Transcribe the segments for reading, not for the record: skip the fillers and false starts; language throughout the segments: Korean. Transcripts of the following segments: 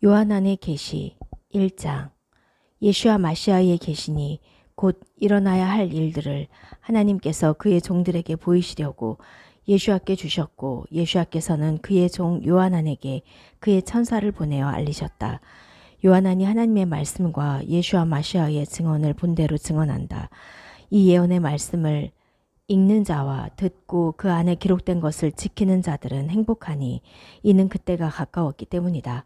요한안의 계시 1장. 예수와 마시아의 계시니 곧 일어나야 할 일들을 하나님께서 그의 종들에게 보이시려고 예수와께 주셨고, 예수와께서는 그의 종 요한안에게 그의 천사를 보내어 알리셨다. 요한안이 하나님의 말씀과 예수와 마시아의 증언을 본대로 증언한다. 이 예언의 말씀을 읽는 자와 듣고 그 안에 기록된 것을 지키는 자들은 행복하니 이는 그때가 가까웠기 때문이다.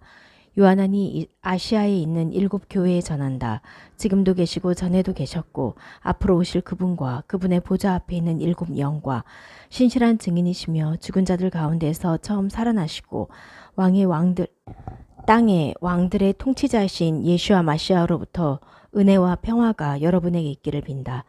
요한안이 아시아에 있는 7 교회에 전한다. 지금도 계시고 전에도 계셨고 앞으로 오실 그분과 그분의 보좌 앞에 있는 7 영과 신실한 증인이시며 죽은 자들 가운데서 처음 살아나시고 땅의 왕들의 통치자이신 예수와 마시아로부터 은혜와 평화가 여러분에게 있기를 빈다.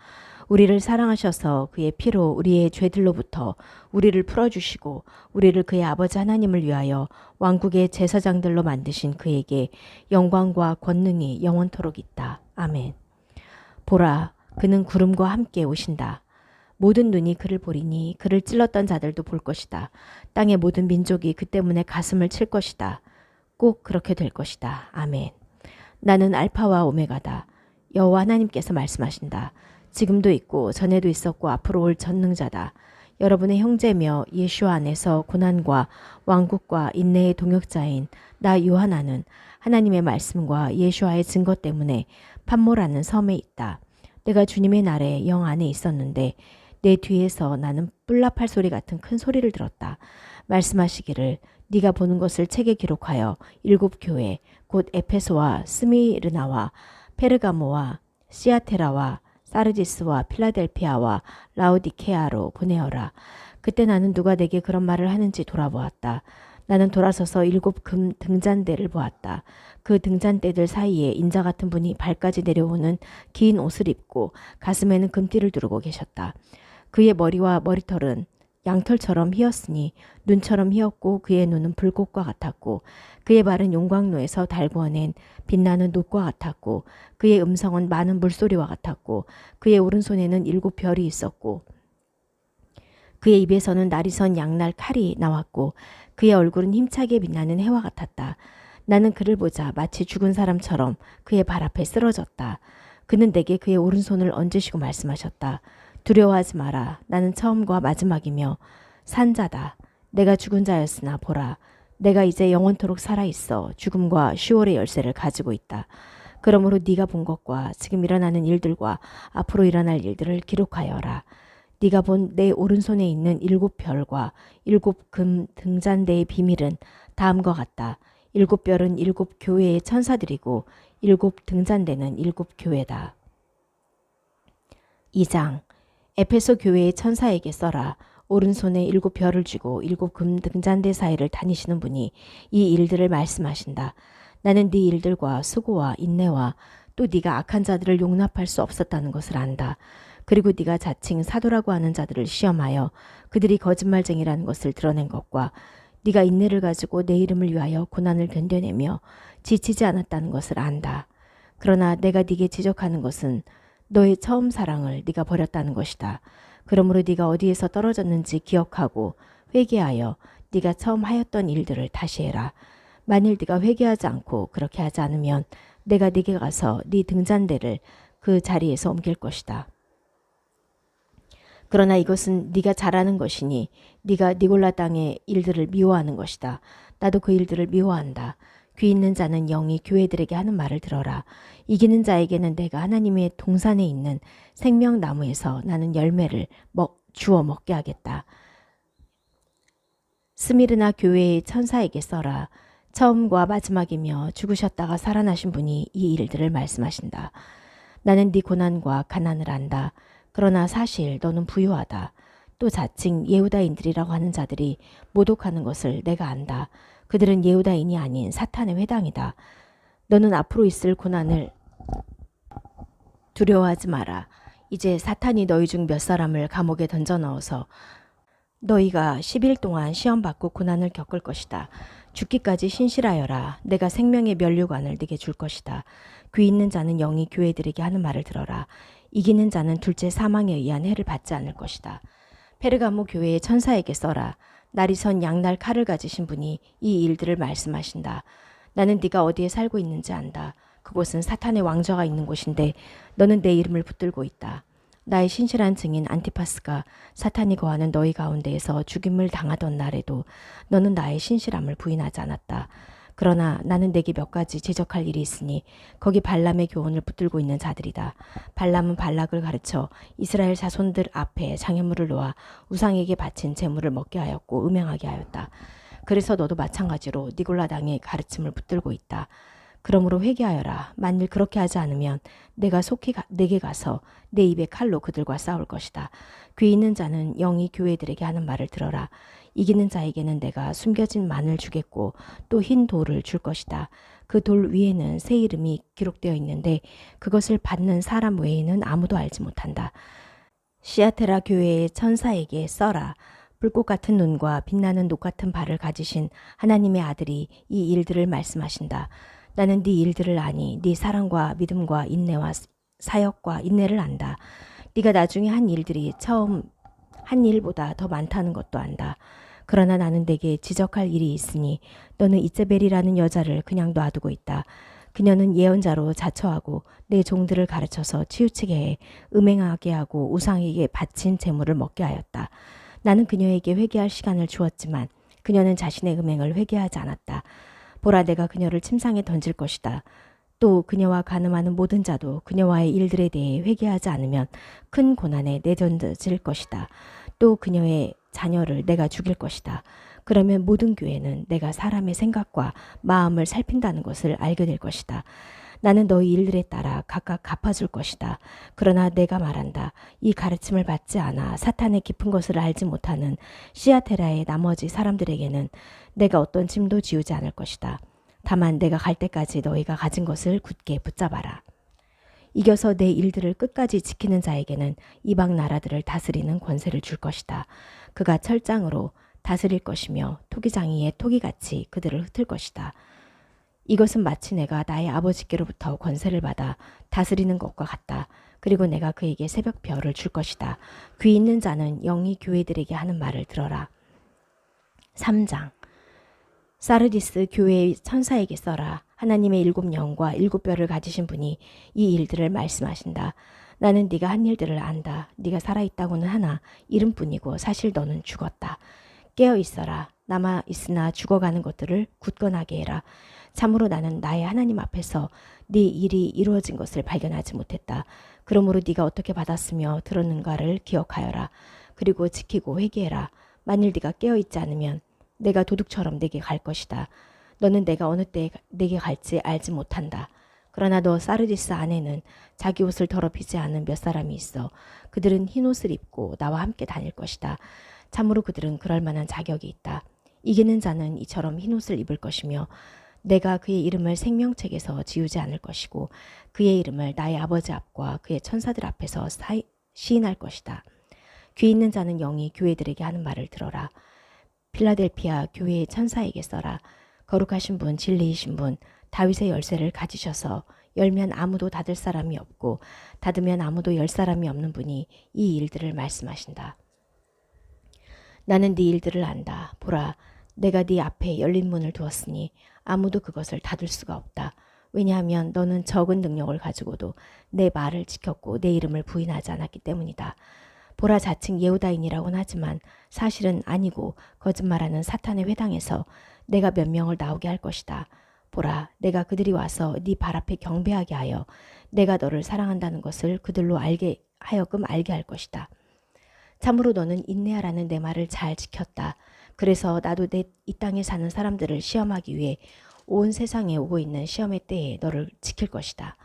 우리를 사랑하셔서 그의 피로 우리의 죄들로부터 우리를 풀어주시고 우리를 그의 아버지 하나님을 위하여 왕국의 제사장들로 만드신 그에게 영광과 권능이 영원토록 있다. 아멘. 보라, 그는 구름과 함께 오신다. 모든 눈이 그를 보리니 그를 찔렀던 자들도 볼 것이다. 땅의 모든 민족이 그 때문에 가슴을 칠 것이다. 꼭 그렇게 될 것이다. 아멘. 나는 알파와 오메가다. 여호와 하나님께서 말씀하신다. 지금도 있고 전에도 있었고 앞으로 올 전능자다. 여러분의 형제며 예수와 안에서 고난과 왕국과 인내의 동역자인 나 요한아는 하나님의 말씀과 예수와의 증거 때문에 판모라는 섬에 있다. 내가 주님의 날에 영 안에 있었는데 내 뒤에서 나는 뿔라팔 소리 같은 큰 소리를 들었다. 말씀하시기를 네가 보는 것을 책에 기록하여 7 교회 곧 에페소와 스미르나와 페르가모와 시아테라와 사르디스와 필라델피아와 라오디케아로 보내어라. 그때 나는 누가 내게 그런 말을 하는지 돌아보았다. 나는 돌아서서 7 금 등잔대를 보았다. 그 등잔대들 사이에 인자 같은 분이 발까지 내려오는 긴 옷을 입고 가슴에는 금띠를 두르고 계셨다. 그의 머리와 머리털은 양털처럼 희었으니 눈처럼 희었고 그의 눈은 불꽃과 같았고 그의 발은 용광로에서 달구어낸 빛나는 놋과 같았고 그의 음성은 많은 물소리와 같았고 그의 오른손에는 7 별이 있었고 그의 입에서는 날이 선 양날 칼이 나왔고 그의 얼굴은 힘차게 빛나는 해와 같았다. 나는 그를 보자 마치 죽은 사람처럼 그의 발 앞에 쓰러졌다. 그는 내게 그의 오른손을 얹으시고 말씀하셨다. 두려워하지 마라. 나는 처음과 마지막이며 산자다. 내가 죽은 자였으나 보라. 내가 이제 영원토록 살아있어 죽음과 시올의 열쇠를 가지고 있다. 그러므로 네가 본 것과 지금 일어나는 일들과 앞으로 일어날 일들을 기록하여라. 네가 본 내 오른손에 있는 7 별과 7 금 등잔대의 비밀은 다음과 같다. 7 별은 7 교회의 천사들이고 7 등잔대는 7 교회다. 2장. 에페소 교회의 천사에게 써라. 오른손에 7 별을 쥐고 7 금 등잔대 사이를 다니시는 분이 이 일들을 말씀하신다. 나는 네 일들과 수고와 인내와 또 네가 악한 자들을 용납할 수 없었다는 것을 안다. 그리고 네가 자칭 사도라고 하는 자들을 시험하여 그들이 거짓말쟁이라는 것을 드러낸 것과 네가 인내를 가지고 내 이름을 위하여 고난을 견뎌내며 지치지 않았다는 것을 안다. 그러나 내가 네게 지적하는 것은 너의 처음 사랑을 네가 버렸다는 것이다. 그러므로 네가 어디에서 떨어졌는지 기억하고 회개하여 네가 처음 하였던 일들을 다시 해라. 만일 네가 회개하지 않고 그렇게 하지 않으면 내가 네게 가서 네 등잔대를 그 자리에서 옮길 것이다. 그러나 이것은 네가 잘하는 것이니 네가 니골라 땅의 일들을 미워하는 것이다. 나도 그 일들을 미워한다. 귀 있는 자는 영이 교회들에게 하는 말을 들어라. 이기는 자에게는 내가 하나님의 동산에 있는 생명나무에서 나는 열매를 주어 먹게 하겠다. 스미르나 교회의 천사에게 써라. 처음과 마지막이며 죽으셨다가 살아나신 분이 이 일들을 말씀하신다. 나는 네 고난과 가난을 안다. 그러나 사실 너는 부유하다. 또 자칭 예후다인들이라고 하는 자들이 모독하는 것을 내가 안다. 그들은 예후다인이 아닌 사탄의 회당이다. 너는 앞으로 있을 고난을 두려워하지 마라. 이제 사탄이 너희 중 몇 사람을 감옥에 던져 넣어서 너희가 10일 동안 시험받고 고난을 겪을 것이다. 죽기까지 신실하여라. 내가 생명의 면류관을 네게 줄 것이다. 귀 있는 자는 영이 교회들에게 하는 말을 들어라. 이기는 자는 둘째 사망에 의한 해를 받지 않을 것이다. 페르가모 교회의 천사에게 써라. 날이 선 양날 칼을 가지신 분이 이 일들을 말씀하신다. 나는 네가 어디에 살고 있는지 안다. 그곳은 사탄의 왕좌가 있는 곳인데 너는 내 이름을 붙들고 있다. 나의 신실한 증인 안티파스가 사탄이 거하는 너희 가운데에서 죽임을 당하던 날에도 너는 나의 신실함을 부인하지 않았다. 그러나 나는 내게 몇 가지 지적할 일이 있으니 거기 발람의 교훈을 붙들고 있는 자들이다. 발람은 발락을 가르쳐 이스라엘 자손들 앞에 장애물을 놓아 우상에게 바친 제물을 먹게 하였고 음행하게 하였다. 그래서 너도 마찬가지로 니골라당의 가르침을 붙들고 있다. 그러므로 회개하여라. 만일 그렇게 하지 않으면 내가 속히 내게 가서 내 입에 칼로 그들과 싸울 것이다. 귀 있는 자는 영이 교회들에게 하는 말을 들어라. 이기는 자에게는 내가 숨겨진 만을 주겠고 또 흰 돌을 줄 것이다. 그 돌 위에는 새 이름이 기록되어 있는데 그것을 받는 사람 외에는 아무도 알지 못한다. 시아테라 교회의 천사에게 써라. 불꽃 같은 눈과 빛나는 녹 같은 발을 가지신 하나님의 아들이 이 일들을 말씀하신다. 나는 네 일들을 아니 네 사랑과 믿음과 인내와 사역과 인내를 안다. 네가 나중에 한 일들이 처음 한 일보다 더 많다는 것도 안다. 그러나 나는 내게 지적할 일이 있으니 너는 이제벨이라는 여자를 그냥 놔두고 있다. 그녀는 예언자로 자처하고 내 종들을 가르쳐서 치우치게 해 음행하게 하고 우상에게 바친 제물을 먹게 하였다. 나는 그녀에게 회개할 시간을 주었지만 그녀는 자신의 음행을 회개하지 않았다. 보라, 내가 그녀를 침상에 던질 것이다. 또 그녀와 간음하는 모든 자도 그녀와의 일들에 대해 회개하지 않으면 큰 고난에 내던질 것이다. 또 그녀의 자녀를 내가 죽일 것이다. 그러면 모든 교회는 내가 사람의 생각과 마음을 살핀다는 것을 알게 될 것이다. 나는 너희 일들에 따라 각각 갚아줄 것이다. 그러나 내가 말한다. 이 가르침을 받지 않아 사탄의 깊은 것을 알지 못하는 시아테라의 나머지 사람들에게는 내가 어떤 짐도 지우지 않을 것이다. 다만 내가 갈 때까지 너희가 가진 것을 굳게 붙잡아라. 이겨서 내 일들을 끝까지 지키는 자에게는 이방 나라들을 다스리는 권세를 줄 것이다. 그가 철장으로 다스릴 것이며 토기장이의 토기같이 그들을 흩을 것이다. 이것은 마치 내가 나의 아버지께로부터 권세를 받아 다스리는 것과 같다. 그리고 내가 그에게 새벽 별을 줄 것이다. 귀 있는 자는 영이 교회들에게 하는 말을 들어라. 3장. 사르디스 교회의 천사에게 써라. 하나님의 7영과 7뼈를 가지신 분이 이 일들을 말씀하신다. 나는 네가 한 일들을 안다. 네가 살아있다고는 하나 이름뿐이고 사실 너는 죽었다. 깨어 있어라. 남아 있으나 죽어가는 것들을 굳건하게 해라. 참으로 나는 나의 하나님 앞에서 네 일이 이루어진 것을 발견하지 못했다. 그러므로 네가 어떻게 받았으며 들었는가를 기억하여라. 그리고 지키고 회개해라. 만일 네가 깨어있지 않으면 내가 도둑처럼 내게 갈 것이다. 너는 내가 어느 때에 내게 갈지 알지 못한다. 그러나 너 사르디스 안에는 자기 옷을 더럽히지 않은 몇 사람이 있어. 그들은 흰 옷을 입고 나와 함께 다닐 것이다. 참으로 그들은 그럴 만한 자격이 있다. 이기는 자는 이처럼 흰 옷을 입을 것이며 내가 그의 이름을 생명책에서 지우지 않을 것이고 그의 이름을 나의 아버지 앞과 그의 천사들 앞에서 시인할 것이다. 귀 있는 자는 영이 교회들에게 하는 말을 들어라. 필라델피아 교회의 천사에게 써라. 거룩하신 분, 진리이신 분, 다윗의 열쇠를 가지셔서 열면 아무도 닫을 사람이 없고 닫으면 아무도 열 사람이 없는 분이 이 일들을 말씀하신다. 나는 네 일들을 안다. 보라, 내가 네 앞에 열린 문을 두었으니 아무도 그것을 닫을 수가 없다. 왜냐하면 너는 적은 능력을 가지고도 내 말을 지켰고 내 이름을 부인하지 않았기 때문이다. 보라, 자칭 예후다인이라고는 하지만 사실은 아니고 거짓말하는 사탄의 회당에서 내가 몇 명을 나오게 할 것이다. 보라, 내가 그들이 와서 네 발 앞에 경배하게 하여 내가 너를 사랑한다는 것을 그들로 하여금 알게 할 것이다. 참으로 너는 인내하라는 내 말을 잘 지켰다. 그래서 나도 이 땅에 사는 사람들을 시험하기 위해 온 세상에 오고 있는 시험의 때에 너를 지킬 것이다.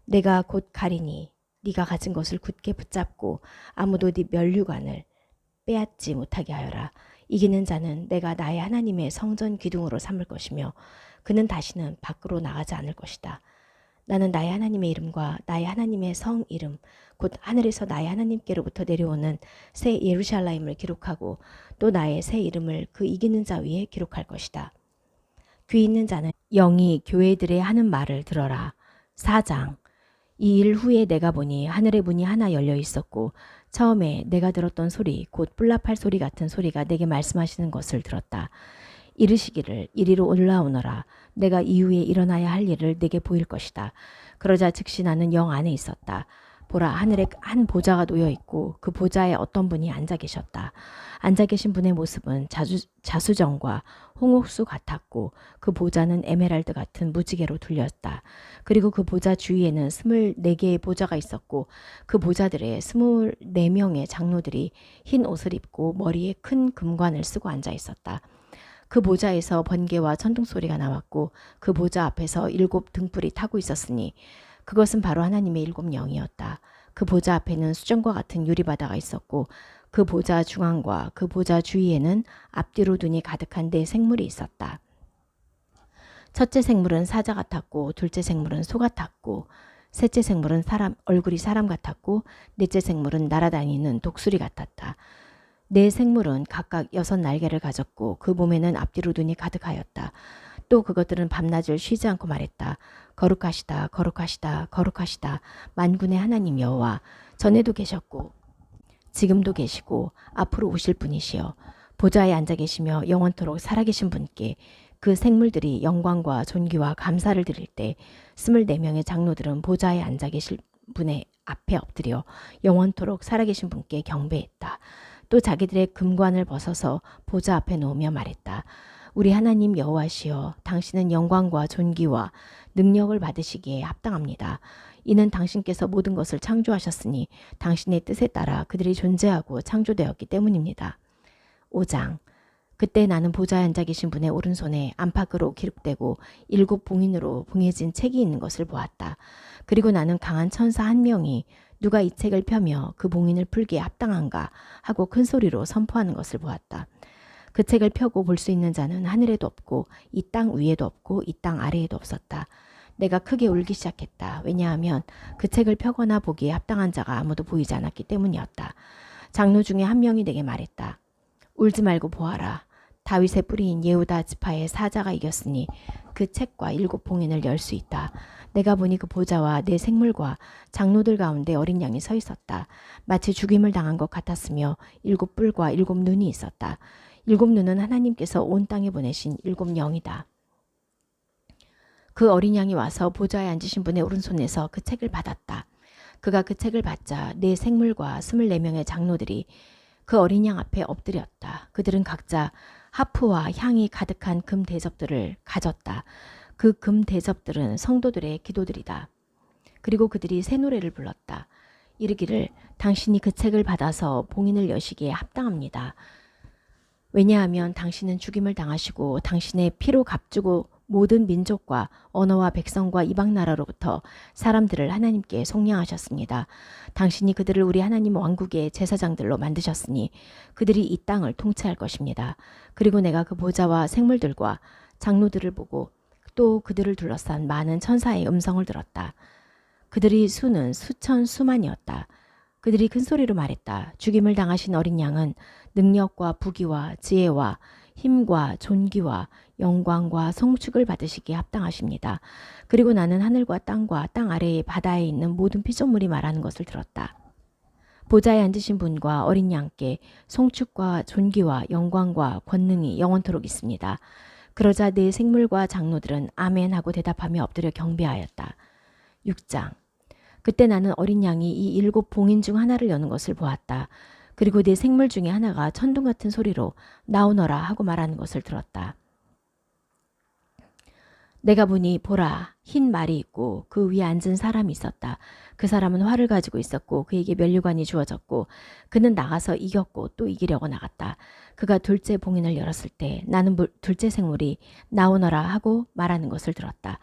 내가 곧 가리니 네가 가진 것을 굳게 붙잡고 아무도 네 면류관을 빼앗지 못하게 하여라. 이기는 자는 내가 나의 하나님의 성전 기둥으로 삼을 것이며 그는 다시는 밖으로 나가지 않을 것이다. 나는 나의 하나님의 이름과 나의 하나님의 성 이름 곧 하늘에서 나의 하나님께로부터 내려오는 새 예루살렘을 기록하고 또 나의 새 이름을 그 이기는 자 위에 기록할 것이다. 귀 있는 자는 영이 교회들의 하는 말을 들어라. 4장. 이 일 후에 내가 보니 하늘의 문이 하나 열려 있었고 처음에 내가 들었던 소리 곧 뿔라팔 소리 같은 소리가 내게 말씀하시는 것을 들었다. 이르시기를 이리로 올라오너라. 내가 이후에 일어나야 할 일을 내게 보일 것이다. 그러자 즉시 나는 영 안에 있었다. 보라, 하늘에 한 보좌가 놓여 있고 그 보좌에 어떤 분이 앉아 계셨다. 앉아 계신 분의 모습은 자수정과 홍옥수 같았고 그 보좌는 에메랄드 같은 무지개로 둘렸다. 그리고 그 보좌 주위에는 24개의 보좌가 있었고 그 보좌들에 24명의 장로들이 흰 옷을 입고 머리에 큰 금관을 쓰고 앉아 있었다. 그 보좌에서 번개와 천둥 소리가 나왔고 그 보좌 앞에서 7 등불이 타고 있었으니 그것은 바로 하나님의 7 영이었다. 그 보좌 앞에는 수정과 같은 유리바다가 있었고 그 보좌 중앙과 그 보좌 주위에는 앞뒤로 눈이 가득한 4 생물이 있었다. 첫째 생물은 사자 같았고 둘째 생물은 소 같았고 셋째 생물은 얼굴이 사람 같았고 넷째 생물은 날아다니는 독수리 같았다. 4 생물은 각각 6 날개를 가졌고 그 몸에는 앞뒤로 눈이 가득하였다. 또 그것들은 밤낮을 쉬지 않고 말했다. 거룩하시다, 거룩하시다, 거룩하시다. 만군의 하나님 여호와, 전에도 계셨고 지금도 계시고 앞으로 오실 분이시여, 보좌에 앉아 계시며 영원토록 살아계신 분께 그 생물들이 영광과 존귀와 감사를 드릴 때 24명의 장로들은 보좌에 앉아 계실 분의 앞에 엎드려 영원토록 살아계신 분께 경배했다. 또 자기들의 금관을 벗어서 보좌 앞에 놓으며 말했다. 우리 하나님 여호와시여, 당신은 영광과 존귀와 능력을 받으시기에 합당합니다. 이는 당신께서 모든 것을 창조하셨으니 당신의 뜻에 따라 그들이 존재하고 창조되었기 때문입니다. 5장. 그때 나는 보좌에 앉아 계신 분의 오른손에 안팎으로 기록되고 7 봉인으로 봉해진 책이 있는 것을 보았다. 그리고 나는 강한 천사 한 명이 누가 이 책을 펴며 그 봉인을 풀기에 합당한가 하고 큰 소리로 선포하는 것을 보았다. 그 책을 펴고 볼 수 있는 자는 하늘에도 없고 이 땅 위에도 없고 이 땅 아래에도 없었다. 내가 크게 울기 시작했다. 왜냐하면 그 책을 펴거나 보기에 합당한 자가 아무도 보이지 않았기 때문이었다. 장로 중에 한 명이 내게 말했다. 울지 말고 보아라. 다윗의 뿌리인 예후다 지파의 사자가 이겼으니 그 책과 7 봉인을 열 수 있다. 내가 보니 그 보좌와 4 생물과 장로들 가운데 어린 양이 서 있었다. 마치 죽임을 당한 것 같았으며 7 뿔과 7 눈이 있었다. 7 눈은 하나님께서 온 땅에 보내신 7 영이다. 그 어린 양이 와서 보좌에 앉으신 분의 오른손에서 그 책을 받았다. 그가 그 책을 받자 4 생물과 24명의 장로들이 그 어린 양 앞에 엎드렸다. 그들은 각자 하프와 향이 가득한 금 대접들을 가졌다. 그 금 대접들은 성도들의 기도들이다. 그리고 그들이 새 노래를 불렀다. 이르기를 당신이 그 책을 받아서 봉인을 여시기에 합당합니다. 왜냐하면 당신은 죽임을 당하시고 당신의 피로 값주고 모든 민족과 언어와 백성과 이방 나라로부터 사람들을 하나님께 속량하셨습니다. 당신이 그들을 우리 하나님 왕국의 제사장들로 만드셨으니 그들이 이 땅을 통치할 것입니다. 그리고 내가 그 보좌와 생물들과 장로들을 보고 또 그들을 둘러싼 많은 천사의 음성을 들었다. 그들이 수는 수천 수만이었다. 그들이 큰 소리로 말했다. 죽임을 당하신 어린 양은 능력과 부귀와 지혜와 힘과 존귀와 영광과 성축을 받으시기에 합당하십니다. 그리고 나는 하늘과 땅과 땅 아래의 바다에 있는 모든 피조물이 말하는 것을 들었다. 보좌에 앉으신 분과 어린 양께 성축과 존귀와 영광과 권능이 영원토록 있습니다. 그러자 4 생물과 장로들은 아멘 하고 대답하며 엎드려 경배하였다. 6장. 그때 나는 어린 양이 이 7 봉인 중 하나를 여는 것을 보았다. 그리고 4 생물 중에 하나가 천둥 같은 소리로 나오너라 하고 말하는 것을 들었다. 내가 보니 보라, 흰 말이 있고 그 위에 앉은 사람이 있었다. 그 사람은 활을 가지고 있었고 그에게 면류관이 주어졌고 그는 나가서 이겼고 또 이기려고 나갔다. 그가 둘째 봉인을 열었을 때 나는 둘째 생물이 나오너라 하고 말하는 것을 들었다.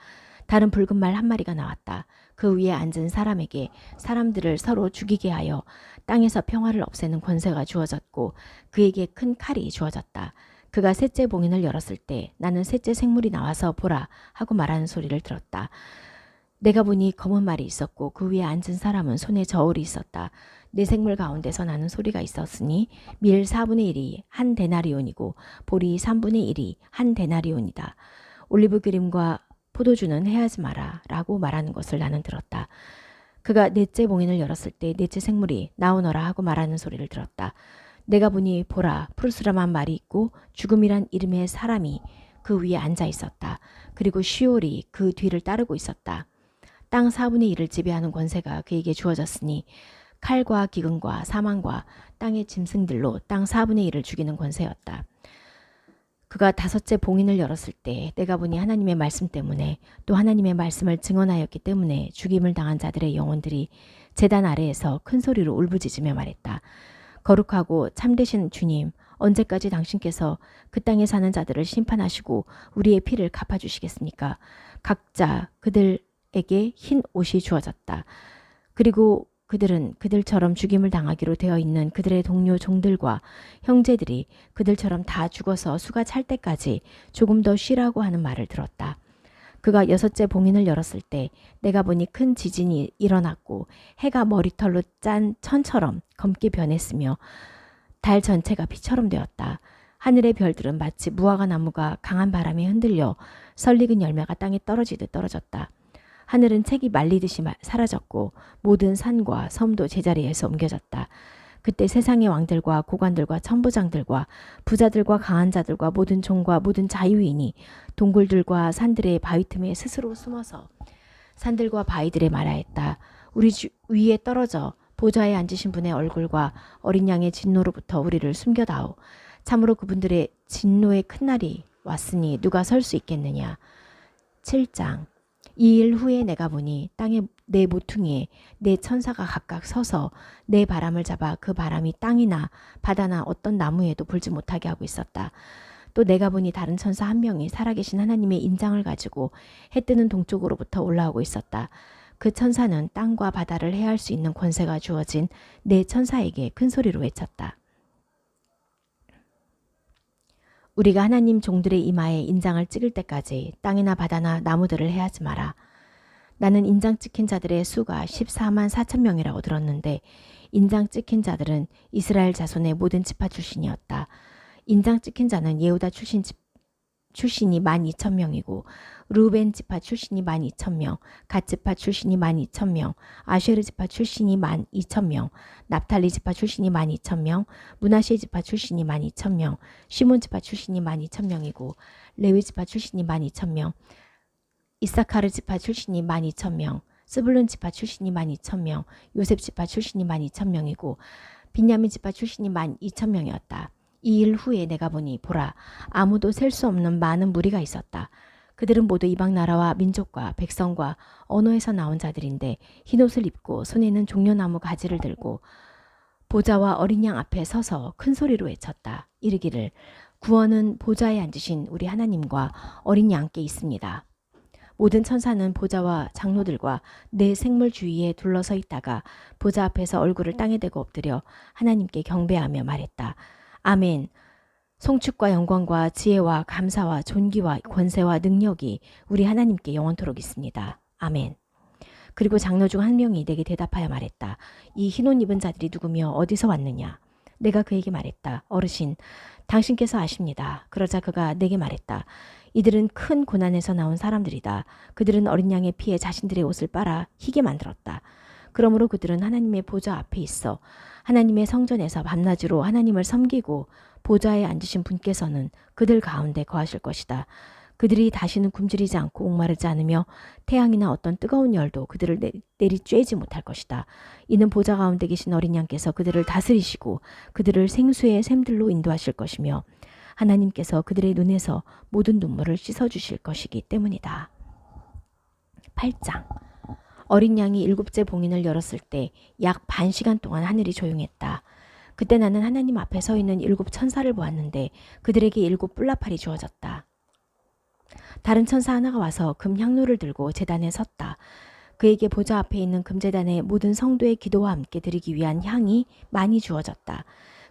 다른 붉은 말 한 마리가 나왔다. 그 위에 앉은 사람에게 사람들을 서로 죽이게 하여 땅에서 평화를 없애는 권세가 주어졌고 그에게 큰 칼이 주어졌다. 그가 셋째 봉인을 열었을 때 나는 셋째 생물이 나와서 보라 하고 말하는 소리를 들었다. 내가 보니 검은 말이 있었고 그 위에 앉은 사람은 손에 저울이 있었다. 4 생물 가운데서 나는 소리가 있었으니 밀 4분의 1이 한 데나리온이고 보리 3분의 1이 한 데나리온이다. 올리브 기름과 포도주는 해하지 마라 라고 말하는 것을 나는 들었다. 그가 넷째 봉인을 열었을 때 넷째 생물이 나오너라 하고 말하는 소리를 들었다. 내가 보니 보라 푸르스름한 말이 있고 죽음이란 이름의 사람이 그 위에 앉아 있었다. 그리고 시올이 그 뒤를 따르고 있었다. 땅 4분의 1을 지배하는 권세가 그에게 주어졌으니 칼과 기근과 사망과 땅의 짐승들로 땅 4분의 1을 죽이는 권세였다. 그가 5째 봉인을 열었을 때 내가 보니 하나님의 말씀 때문에 또 하나님의 말씀을 증언하였기 때문에 죽임을 당한 자들의 영혼들이 제단 아래에서 큰 소리로 울부짖으며 말했다. 거룩하고 참되신 주님, 언제까지 당신께서 그 땅에 사는 자들을 심판하시고 우리의 피를 갚아주시겠습니까? 각자 그들에게 흰 옷이 주어졌다. 그리고 그들은 그들처럼 죽임을 당하기로 되어 있는 그들의 동료 종들과 형제들이 그들처럼 다 죽어서 수가 찰 때까지 조금 더 쉬라고 하는 말을 들었다. 그가 6째 봉인을 열었을 때 내가 보니 큰 지진이 일어났고 해가 머리털로 짠 천처럼 검게 변했으며 달 전체가 피처럼 되었다. 하늘의 별들은 마치 무화과 나무가 강한 바람에 흔들려 설익은 열매가 땅에 떨어지듯 떨어졌다. 하늘은 책이 말리듯이 사라졌고 모든 산과 섬도 제자리에서 옮겨졌다. 그때 세상의 왕들과 고관들과 천부장들과 부자들과 강한 자들과 모든 종과 모든 자유인이 동굴들과 산들의 바위 틈에 스스로 숨어서 산들과 바위들에 말하였다. 우리 위에 떨어져 보좌에 앉으신 분의 얼굴과 어린 양의 진노로부터 우리를 숨겨다오. 참으로 그분들의 진노의 큰 날이 왔으니 누가 설 수 있겠느냐. 7장. 이 일 후에 내가 보니 땅의 내 모퉁이에 내 천사가 각각 서서 내 바람을 잡아 그 바람이 땅이나 바다나 어떤 나무에도 불지 못하게 하고 있었다. 또 내가 보니 다른 천사 한 명이 살아계신 하나님의 인장을 가지고 해 뜨는 동쪽으로부터 올라오고 있었다. 그 천사는 땅과 바다를 해할 수 있는 권세가 주어진 내 천사에게 큰 소리로 외쳤다. 우리가 하나님 종들의 이마에 인장을 찍을 때까지 땅이나 바다나 나무들을 해하지 마라. 나는 인장 찍힌 자들의 수가 14만 4천 명이라고 들었는데 인장 찍힌 자들은 이스라엘 자손의 모든 지파 출신이었다. 인장 찍힌 자는 예후다 출신이 12,000명이고 루벤 지파 출신이 12,000명, 갓 지파 출신이 12,000명, 아쉐르 지파 출신이 12,000명, 납탈리 지파 출신이 12,000명, 므낫세 지파 출신이 12,000명, 시몬 지파 출신이 12,000명이고 레위 지파 출신이 12,000명, 이사카르 지파 출신이 12,000명, 스불룬 지파 출신이 12,000명, 요셉 지파 출신이 12,000명이고 빈야민 지파 출신이 12,000명이었다. 이 일 후에 내가 보니 보라 아무도 셀 수 없는 많은 무리가 있었다. 그들은 모두 이방 나라와 민족과 백성과 언어에서 나온 자들인데 흰옷을 입고 손에는 종려나무 가지를 들고 보좌와 어린 양 앞에 서서 큰 소리로 외쳤다. 이르기를 구원은 보좌에 앉으신 우리 하나님과 어린 양께 있습니다. 모든 천사는 보좌와 장로들과 내 생물 주위에 둘러서 있다가 보좌 앞에서 얼굴을 땅에 대고 엎드려 하나님께 경배하며 말했다. 아멘. 송축과 영광과 지혜와 감사와 존귀와 권세와 능력이 우리 하나님께 영원토록 있습니다. 아멘. 그리고 장로 중 한 명이 내게 대답하여 말했다. 이 흰옷 입은 자들이 누구며 어디서 왔느냐? 내가 그에게 말했다. 어르신, 당신께서 아십니다. 그러자 그가 내게 말했다. 이들은 큰 고난에서 나온 사람들이다. 그들은 어린 양의 피에 자신들의 옷을 빨아 희게 만들었다. 그러므로 그들은 하나님의 보좌 앞에 있어 하나님의 성전에서 밤낮으로 하나님을 섬기고 보좌에 앉으신 분께서는 그들 가운데 거하실 것이다. 그들이 다시는 굶주리지 않고 목마르지 않으며 태양이나 어떤 뜨거운 열도 그들을 내리쬐지 못할 것이다. 이는 보좌 가운데 계신 어린 양께서 그들을 다스리시고 그들을 생수의 샘들로 인도하실 것이며 하나님께서 그들의 눈에서 모든 눈물을 씻어주실 것이기 때문이다. 8장. 어린 양이 7째 봉인을 열었을 때 약 반 시간 동안 하늘이 조용했다. 그때 나는 하나님 앞에 서 있는 7 천사를 보았는데 그들에게 7 뿔나팔이 주어졌다. 다른 천사 하나가 와서 금 향로를 들고 제단에 섰다. 그에게 보좌 앞에 있는 금제단의 모든 성도의 기도와 함께 드리기 위한 향이 많이 주어졌다.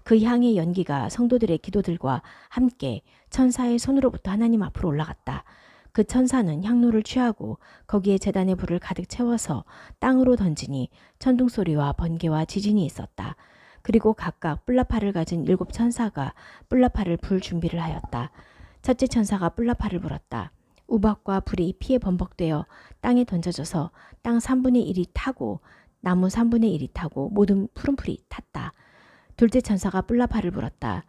그 향의 연기가 성도들의 기도들과 함께 천사의 손으로부터 하나님 앞으로 올라갔다. 그 천사는 향로를 취하고 거기에 제단의 불을 가득 채워서 땅으로 던지니 천둥소리와 번개와 지진이 있었다. 그리고 각각 뿔나팔을 가진 7 천사가 뿔나팔을 불 준비를 하였다. 첫째 천사가 뿔나팔을 불었다. 우박과 불이 피에 범벅되어 땅에 던져져서 땅 3분의 1이 타고 나무 3분의 1이 타고 모든 푸른 풀이 탔다. 둘째 천사가 뿔나팔을 불었다.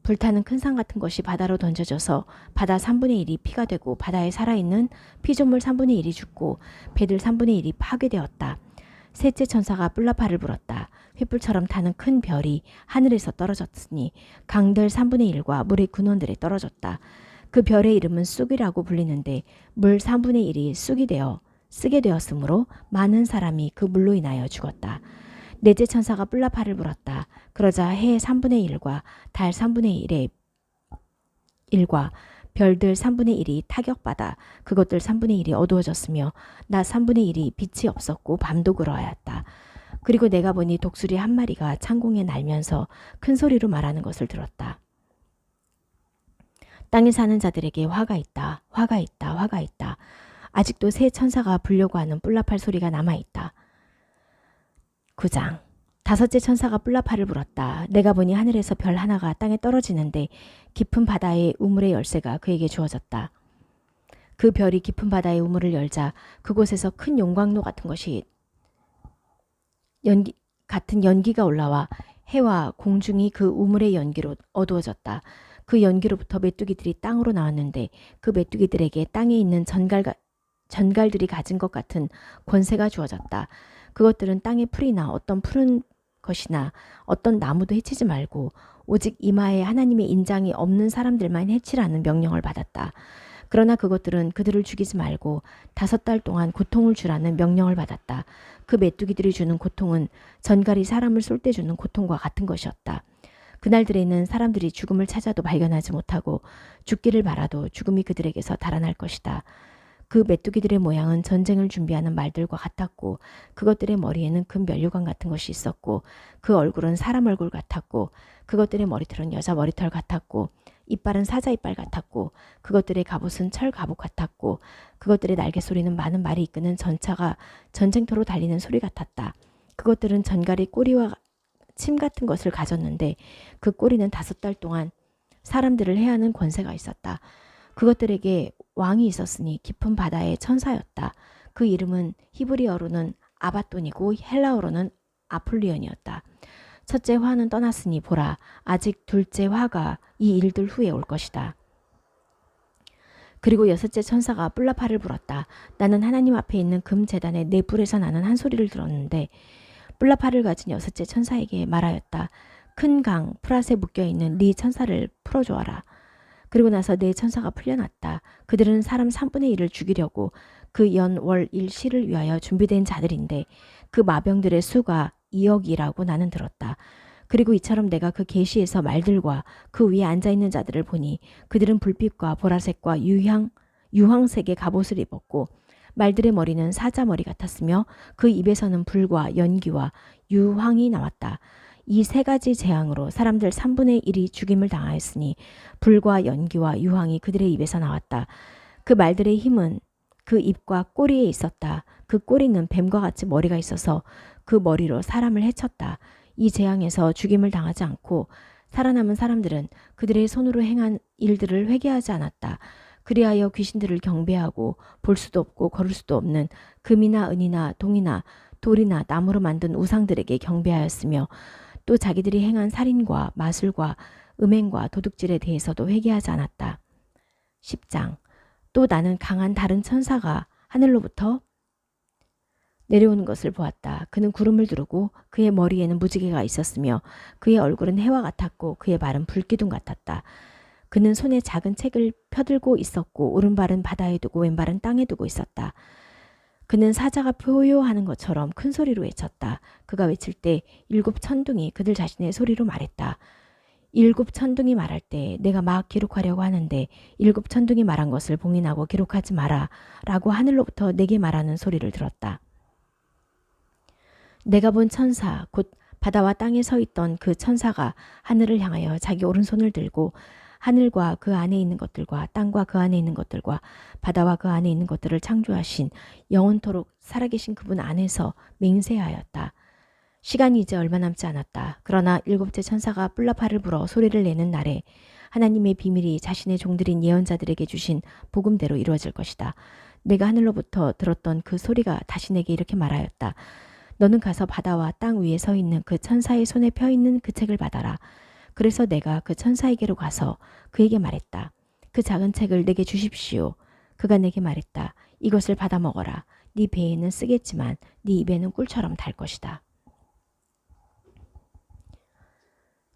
불타는 큰 산 같은 것이 바다로 던져져서 바다 3분의 1이 피가 되고 바다에 살아있는 피조물 3분의 1이 죽고 배들 3분의 1이 파괴되었다. 셋째 천사가 뿔나팔을 불었다. 횃불처럼 타는 큰 별이 하늘에서 떨어졌으니 강들 3분의 1과 물의 근원들에 떨어졌다. 그 별의 이름은 쑥이라고 불리는데 물 3분의 1이 쑥이 되어 쓰게 되었으므로 많은 사람이 그 물로 인하여 죽었다. 넷째 천사가 뿔나팔을 불었다. 그러자 해 3분의 1과 달 3분의 1의 1과 별들 3분의 1이 타격받아 그것들 3분의 1이 어두워졌으며 낮 3분의 1이 빛이 없었고 밤도 그러하였다. 그리고 내가 보니 독수리 한 마리가 창공에 날면서 큰 소리로 말하는 것을 들었다. 땅에 사는 자들에게 화가 있다. 화가 있다. 화가 있다. 아직도 새 천사가 불려고 하는 뿔나팔 소리가 남아있다. 9장. 다섯째 천사가 뿔나팔을 불었다. 내가 보니 하늘에서 별 하나가 땅에 떨어지는데 깊은 바다의 우물의 열쇠가 그에게 주어졌다. 그 별이 깊은 바다의 우물을 열자 그곳에서 큰 용광로 같은 것이 연기가 올라와 해와 공중이 그 우물의 연기로 어두워졌다. 그 연기로부터 메뚜기들이 땅으로 나왔는데 그 메뚜기들에게 땅에 있는 전갈들이 가진 것 같은 권세가 주어졌다. 그것들은 땅의 풀이나 어떤 푸른 것이나 어떤 나무도 해치지 말고 오직 이마에 하나님의 인장이 없는 사람들만 해치라는 명령을 받았다. 그러나 그것들은 그들을 죽이지 말고 5달 동안 고통을 주라는 명령을 받았다. 그 메뚜기들이 주는 고통은 전갈이 사람을 쏠 때 주는 고통과 같은 것이었다. 그날들에는 사람들이 죽음을 찾아도 발견하지 못하고 죽기를 바라도 죽음이 그들에게서 달아날 것이다. 그 메뚜기들의 모양은 전쟁을 준비하는 말들과 같았고 그것들의 머리에는 금 면류관 같은 것이 있었고 그 얼굴은 사람 얼굴 같았고 그것들의 머리털은 여자 머리털 같았고 이빨은 사자 이빨 같았고 그것들의 갑옷은 철 갑옷 같았고 그것들의 날개 소리는 많은 말이 이끄는 전차가 전쟁터로 달리는 소리 같았다. 그것들은 전갈이 꼬리와 침 같은 것을 가졌는데 그 꼬리는 5달 동안 사람들을 해하는 권세가 있었다. 그것들에게 왕이 있었으니 깊은 바다의 천사였다. 그 이름은 히브리어로는 아바돈이고 헬라어로는 아폴리온이었다. 첫째 화는 떠났으니 보라, 아직 둘째 화가 이 일들 후에 올 것이다. 그리고 여섯째 천사가 뿔나팔을 불었다. 나는 하나님 앞에 있는 금 제단의 네 뿔에서 나는 한 소리를 들었는데 뿔나팔을 가진 여섯째 천사에게 말하였다. 큰 강 프랏에 묶여있는 네 천사를 풀어주어라. 그리고 나서 네 천사가 풀려났다. 그들은 사람 3분의 1을 죽이려고 그 연, 월, 일, 시를 위하여 준비된 자들인데 그 마병들의 수가 2억이라고 나는 들었다. 그리고 이처럼 내가 그 계시에서 말들과 그 위에 앉아있는 자들을 보니 그들은 불빛과 보라색과 유황색의 갑옷을 입었고 말들의 머리는 사자 머리 같았으며 그 입에서는 불과 연기와 유황이 나왔다. 이 세 가지 재앙으로 사람들 3분의 1이 죽임을 당하였으니 불과 연기와 유황이 그들의 입에서 나왔다. 그 말들의 힘은 그 입과 꼬리에 있었다. 그 꼬리는 뱀과 같이 머리가 있어서 그 머리로 사람을 해쳤다. 이 재앙에서 죽임을 당하지 않고 살아남은 사람들은 그들의 손으로 행한 일들을 회개하지 않았다. 그리하여 귀신들을 경배하고 볼 수도 없고 걸을 수도 없는 금이나 은이나 동이나 돌이나 나무로 만든 우상들에게 경배하였으며 또 자기들이 행한 살인과 마술과 음행과 도둑질에 대해서도 회개하지 않았다. 10장. 또 나는 강한 다른 천사가 하늘로부터 내려오는 것을 보았다. 그는 구름을 두르고 그의 머리에는 무지개가 있었으며 그의 얼굴은 해와 같았고 그의 발은 불기둥 같았다. 그는 손에 작은 책을 펴들고 있었고 오른발은 바다에 두고 왼발은 땅에 두고 있었다. 그는 사자가 표효하는 것처럼 큰 소리로 외쳤다. 그가 외칠 때 7 천둥이 그들 자신의 소리로 말했다. 7 천둥이 말할 때 내가 막 기록하려고 하는데 7 천둥이 말한 것을 봉인하고 기록하지 마라 라고 하늘로부터 내게 말하는 소리를 들었다. 내가 본 천사 곧 바다와 땅에 서 있던 그 천사가 하늘을 향하여 자기 오른손을 들고 하늘과 그 안에 있는 것들과 땅과 그 안에 있는 것들과 바다와 그 안에 있는 것들을 창조하신 영원토록 살아계신 그분 안에서 맹세하였다. 시간이 이제 얼마 남지 않았다. 그러나 7째 천사가 뿔나팔을 불어 소리를 내는 날에 하나님의 비밀이 자신의 종들인 예언자들에게 주신 복음대로 이루어질 것이다. 내가 하늘로부터 들었던 그 소리가 다시 내게 이렇게 말하였다. 너는 가서 바다와 땅 위에 서 있는 그 천사의 손에 펴 있는 그 책을 받아라. 그래서 내가 그 천사에게로 가서 그에게 말했다. 그 작은 책을 내게 주십시오. 그가 내게 말했다. 이것을 받아 먹어라. 네 배에는 쓰겠지만 네 입에는 꿀처럼 달 것이다.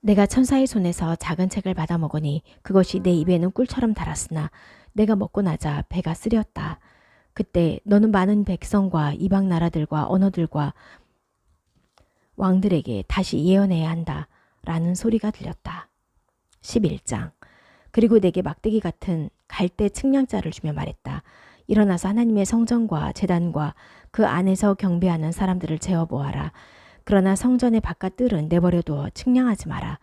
내가 천사의 손에서 작은 책을 받아 먹으니 그것이 내 입에는 꿀처럼 달았으나 내가 먹고 나자 배가 쓰렸다. 그때 너는 많은 백성과 이방 나라들과 언어들과 왕들에게 다시 예언해야 한다. 라는 소리가 들렸다. 11장. 그리고 내게 막대기 같은 갈대 측량자를 주며 말했다. 일어나서 하나님의 성전과 제단과 그 안에서 경배하는 사람들을 재어보아라. 그러나 성전의 바깥 뜰은 내버려두어 측량하지 마라.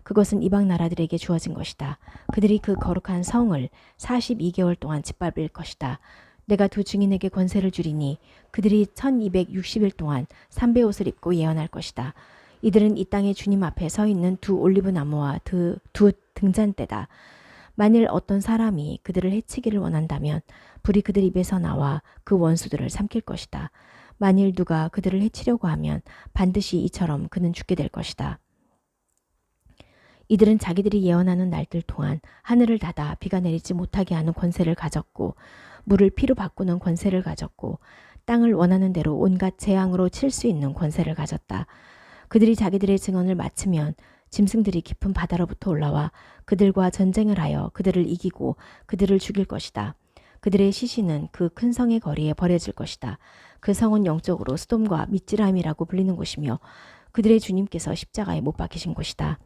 그것은 이방 나라들에게 주어진 것이다. 그들이 그 거룩한 성을 42개월 동안 짓밟을 것이다. 내가 두 증인에게 권세를 주리니 그들이 1260일 동안 삼배 옷을 입고 예언할 것이다. 이들은 이 땅의 주님 앞에 서 있는 두 올리브 나무와 두 등잔대다. 만일 어떤 사람이 그들을 해치기를 원한다면 불이 그들 입에서 나와 그 원수들을 삼킬 것이다. 만일 누가 그들을 해치려고 하면 반드시 이처럼 그는 죽게 될 것이다. 이들은 자기들이 예언하는 날들 동안 하늘을 닫아 비가 내리지 못하게 하는 권세를 가졌고 물을 피로 바꾸는 권세를 가졌고 땅을 원하는 대로 온갖 재앙으로 칠 수 있는 권세를 가졌다. 그들이 자기들의 증언을 마치면 짐승들이 깊은 바다로부터 올라와 그들과 전쟁을 하여 그들을 이기고 그들을 죽일 것이다. 그들의 시신은 그 큰 성의 거리에 버려질 것이다. 그 성은 영적으로 소돔과 미찌람이라고 불리는 곳이며 그들의 주님께서 십자가에 못 박히신 곳이다.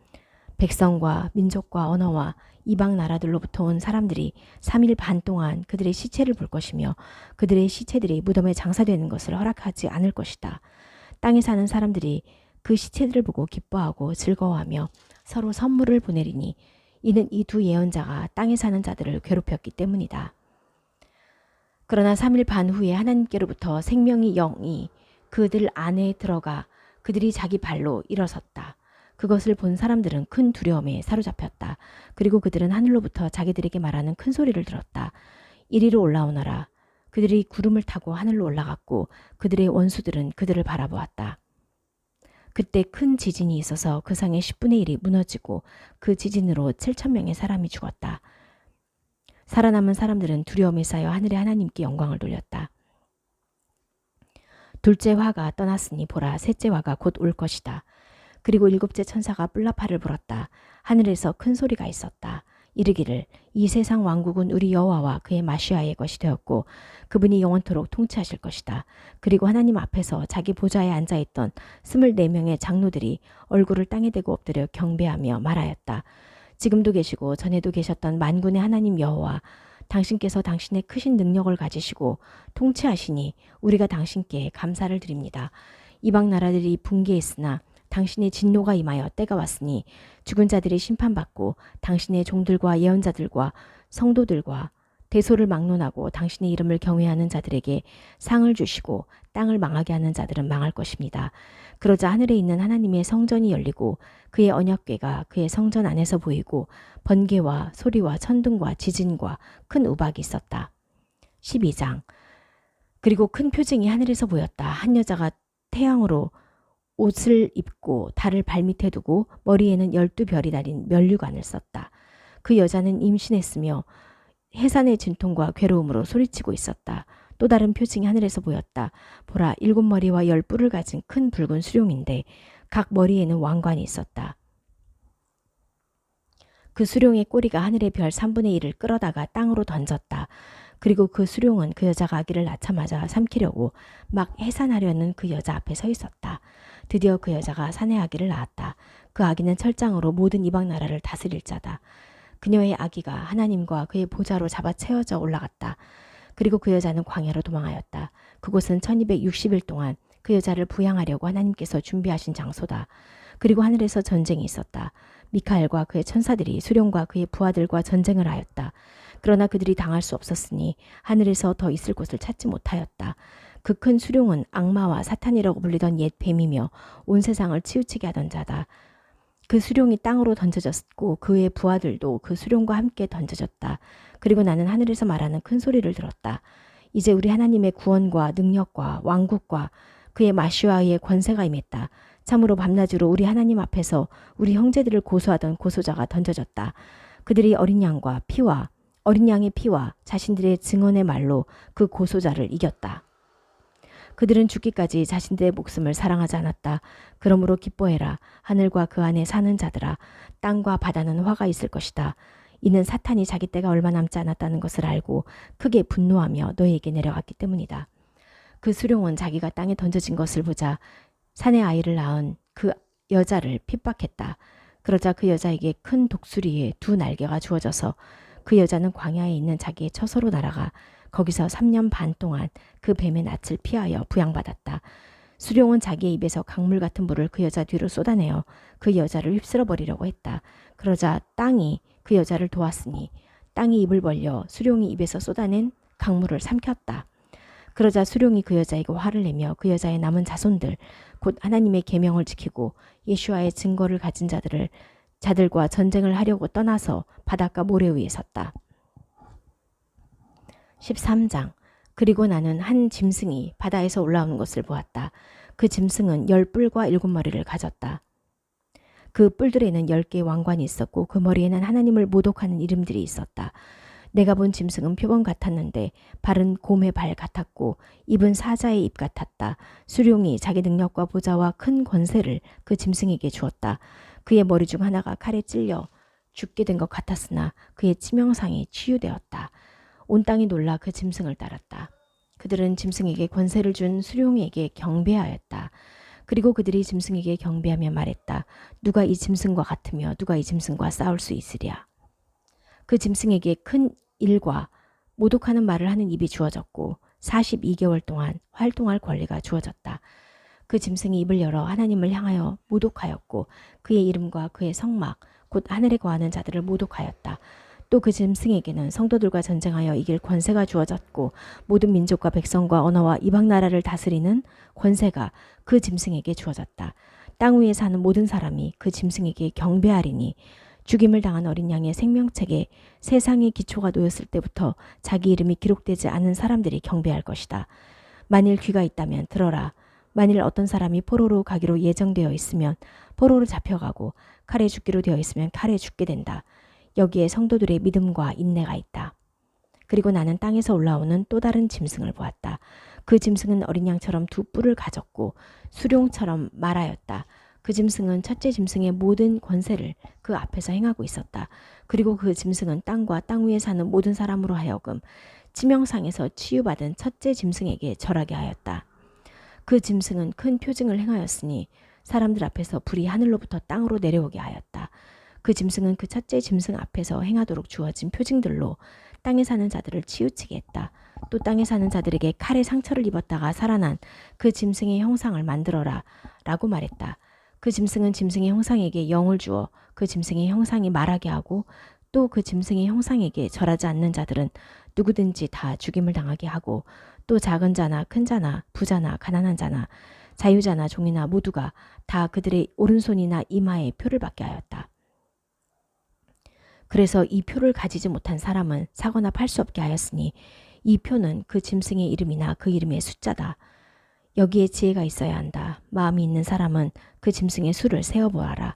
백성과 민족과 언어와 이방 나라들로부터 온 사람들이 3일 반 동안 그들의 시체를 볼 것이며 그들의 시체들이 무덤에 장사되는 것을 허락하지 않을 것이다. 땅에 사는 사람들이 그 시체들을 보고 기뻐하고 즐거워하며 서로 선물을 보내리니 이는 이 두 예언자가 땅에 사는 자들을 괴롭혔기 때문이다. 그러나 3일 반 후에 하나님께로부터 생명의 영이 그들 안에 들어가 그들이 자기 발로 일어섰다. 그것을 본 사람들은 큰 두려움에 사로잡혔다. 그리고 그들은 하늘로부터 자기들에게 말하는 큰 소리를 들었다. 이리로 올라오너라. 그들이 구름을 타고 하늘로 올라갔고 그들의 원수들은 그들을 바라보았다. 그때 큰 지진이 있어서 그 성의 10분의 1이 무너지고 그 지진으로 7,000명의 사람이 죽었다. 살아남은 사람들은 두려움에 쌓여 하늘의 하나님께 영광을 돌렸다. 둘째 화가 떠났으니 보라 셋째 화가 곧 올 것이다. 그리고 일곱째 천사가 뿔나팔을 불었다. 하늘에서 큰 소리가 있었다. 이르기를 이 세상 왕국은 우리 여호와와 그의 마시아의 것이 되었고 그분이 영원토록 통치하실 것이다. 그리고 하나님 앞에서 자기 보좌에 앉아있던 24명의 장로들이 얼굴을 땅에 대고 엎드려 경배하며 말하였다. 지금도 계시고 전에도 계셨던 만군의 하나님 여호와 당신께서 당신의 크신 능력을 가지시고 통치하시니 우리가 당신께 감사를 드립니다. 이방 나라들이 붕괴했으나 당신의 진노가 임하여 때가 왔으니 죽은 자들이 심판받고 당신의 종들과 예언자들과 성도들과 대소를 막론하고 당신의 이름을 경외하는 자들에게 상을 주시고 땅을 망하게 하는 자들은 망할 것입니다. 그러자 하늘에 있는 하나님의 성전이 열리고 그의 언약궤가 그의 성전 안에서 보이고 번개와 소리와 천둥과 지진과 큰 우박이 있었다. 12장. 그리고 큰 표징이 하늘에서 보였다. 한 여자가 태양으로 옷을 입고 달을 발밑에 두고 머리에는 12별이 달린 면류관을 썼다. 그 여자는 임신했으며 해산의 진통과 괴로움으로 소리치고 있었다. 또 다른 표징이 하늘에서 보였다. 보라 7머리와 10뿔을 가진 큰 붉은 수룡인데 각 머리에는 왕관이 있었다. 그 수룡의 꼬리가 하늘의 별 3분의 1을 끌어다가 땅으로 던졌다. 그리고 그 수룡은 그 여자가 아기를 낳자마자 삼키려고 막 해산하려는 그 여자 앞에 서 있었다. 드디어 그 여자가 사내 아기를 낳았다. 그 아기는 철장으로 모든 이방 나라를 다스릴 자다. 그녀의 아기가 하나님과 그의 보좌로 잡아채워져 올라갔다. 그리고 그 여자는 광야로 도망하였다. 그곳은 1260일 동안 그 여자를 부양하려고 하나님께서 준비하신 장소다. 그리고 하늘에서 전쟁이 있었다. 미카엘과 그의 천사들이 수룡과 그의 부하들과 전쟁을 하였다. 그러나 그들이 당할 수 없었으니 하늘에서 더 있을 곳을 찾지 못하였다. 그 큰 수룡은 악마와 사탄이라고 불리던 옛 뱀이며 온 세상을 치우치게 하던 자다. 그 수룡이 땅으로 던져졌고 그의 부하들도 그 수룡과 함께 던져졌다. 그리고 나는 하늘에서 말하는 큰 소리를 들었다. 이제 우리 하나님의 구원과 능력과 왕국과 그의 마시아의 권세가 임했다. 참으로 밤낮으로 우리 하나님 앞에서 우리 형제들을 고소하던 고소자가 던져졌다. 그들이 어린 양의 피와 자신들의 증언의 말로 그 고소자를 이겼다. 그들은 죽기까지 자신들의 목숨을 사랑하지 않았다. 그러므로 기뻐해라. 하늘과 그 안에 사는 자들아. 땅과 바다는 화가 있을 것이다. 이는 사탄이 자기 때가 얼마 남지 않았다는 것을 알고 크게 분노하며 너희에게 내려갔기 때문이다. 그 수룡은 자기가 땅에 던져진 것을 보자 산의 아이를 낳은 그 여자를 핍박했다. 그러자 그 여자에게 큰 독수리의 두 날개가 주어져서 그 여자는 광야에 있는 자기의 처소로 날아가 거기서 3년 반 동안 그 뱀의 낯을 피하여 부양받았다. 수룡은 자기의 입에서 강물 같은 물을 그 여자 뒤로 쏟아내어 그 여자를 휩쓸어 버리려고 했다. 그러자 땅이 그 여자를 도왔으니 땅이 입을 벌려 수룡이 입에서 쏟아낸 강물을 삼켰다. 그러자 수룡이 그 여자에게 화를 내며 그 여자의 남은 자손들 곧 하나님의 계명을 지키고 예수와의 증거를 가진 자들과 전쟁을 하려고 떠나서 바닷가 모래 위에 섰다. 13장. 그리고 나는 한 짐승이 바다에서 올라오는 것을 보았다. 그 짐승은 10뿔과 7머리를 가졌다. 그 뿔들에는 10개의 왕관이 있었고 그 머리에는 하나님을 모독하는 이름들이 있었다. 내가 본 짐승은 표범 같았는데 발은 곰의 발 같았고 입은 사자의 입 같았다. 수룡이 자기 능력과 보좌와 큰 권세를 그 짐승에게 주었다. 그의 머리 중 하나가 칼에 찔려 죽게 된 것 같았으나 그의 치명상이 치유되었다. 온 땅이 놀라 그 짐승을 따랐다. 그들은 짐승에게 권세를 준 수룡에게 경배하였다. 그리고 그들이 짐승에게 경배하며 말했다. 누가 이 짐승과 같으며 누가 이 짐승과 싸울 수 있으랴. 그 짐승에게 큰 일과 모독하는 말을 하는 입이 주어졌고 42개월 동안 활동할 권리가 주어졌다. 그 짐승이 입을 열어 하나님을 향하여 모독하였고 그의 이름과 그의 성막 곧 하늘에 거하는 자들을 모독하였다. 또 그 짐승에게는 성도들과 전쟁하여 이길 권세가 주어졌고 모든 민족과 백성과 언어와 이방 나라를 다스리는 권세가 그 짐승에게 주어졌다. 땅 위에 사는 모든 사람이 그 짐승에게 경배하리니 죽임을 당한 어린 양의 생명책에 세상의 기초가 놓였을 때부터 자기 이름이 기록되지 않은 사람들이 경배할 것이다. 만일 귀가 있다면 들어라. 만일 어떤 사람이 포로로 가기로 예정되어 있으면 포로로 잡혀가고 칼에 죽기로 되어 있으면 칼에 죽게 된다. 여기에 성도들의 믿음과 인내가 있다. 그리고 나는 땅에서 올라오는 또 다른 짐승을 보았다. 그 짐승은 어린 양처럼 두 뿔을 가졌고 수룡처럼 말하였다. 그 짐승은 첫째 짐승의 모든 권세를 그 앞에서 행하고 있었다. 그리고 그 짐승은 땅과 땅 위에 사는 모든 사람으로 하여금 치명상에서 치유받은 첫째 짐승에게 절하게 하였다. 그 짐승은 큰 표징을 행하였으니 사람들 앞에서 불이 하늘로부터 땅으로 내려오게 하였다. 그 짐승은 그 첫째 짐승 앞에서 행하도록 주어진 표징들로 땅에 사는 자들을 치우치게 했다. 또 땅에 사는 자들에게 칼에 상처를 입었다가 살아난 그 짐승의 형상을 만들어라 라고 말했다. 그 짐승은 짐승의 형상에게 영을 주어 그 짐승의 형상이 말하게 하고 또 그 짐승의 형상에게 절하지 않는 자들은 누구든지 다 죽임을 당하게 하고 또 작은 자나 큰 자나 부자나 가난한 자나 자유자나 종이나 모두가 다 그들의 오른손이나 이마에 표를 받게 하였다. 그래서 이 표를 가지지 못한 사람은 사거나 팔 수 없게 하였으니 이 표는 그 짐승의 이름이나 그 이름의 숫자다. 여기에 지혜가 있어야 한다. 마음이 있는 사람은 그 짐승의 수를 세어보아라.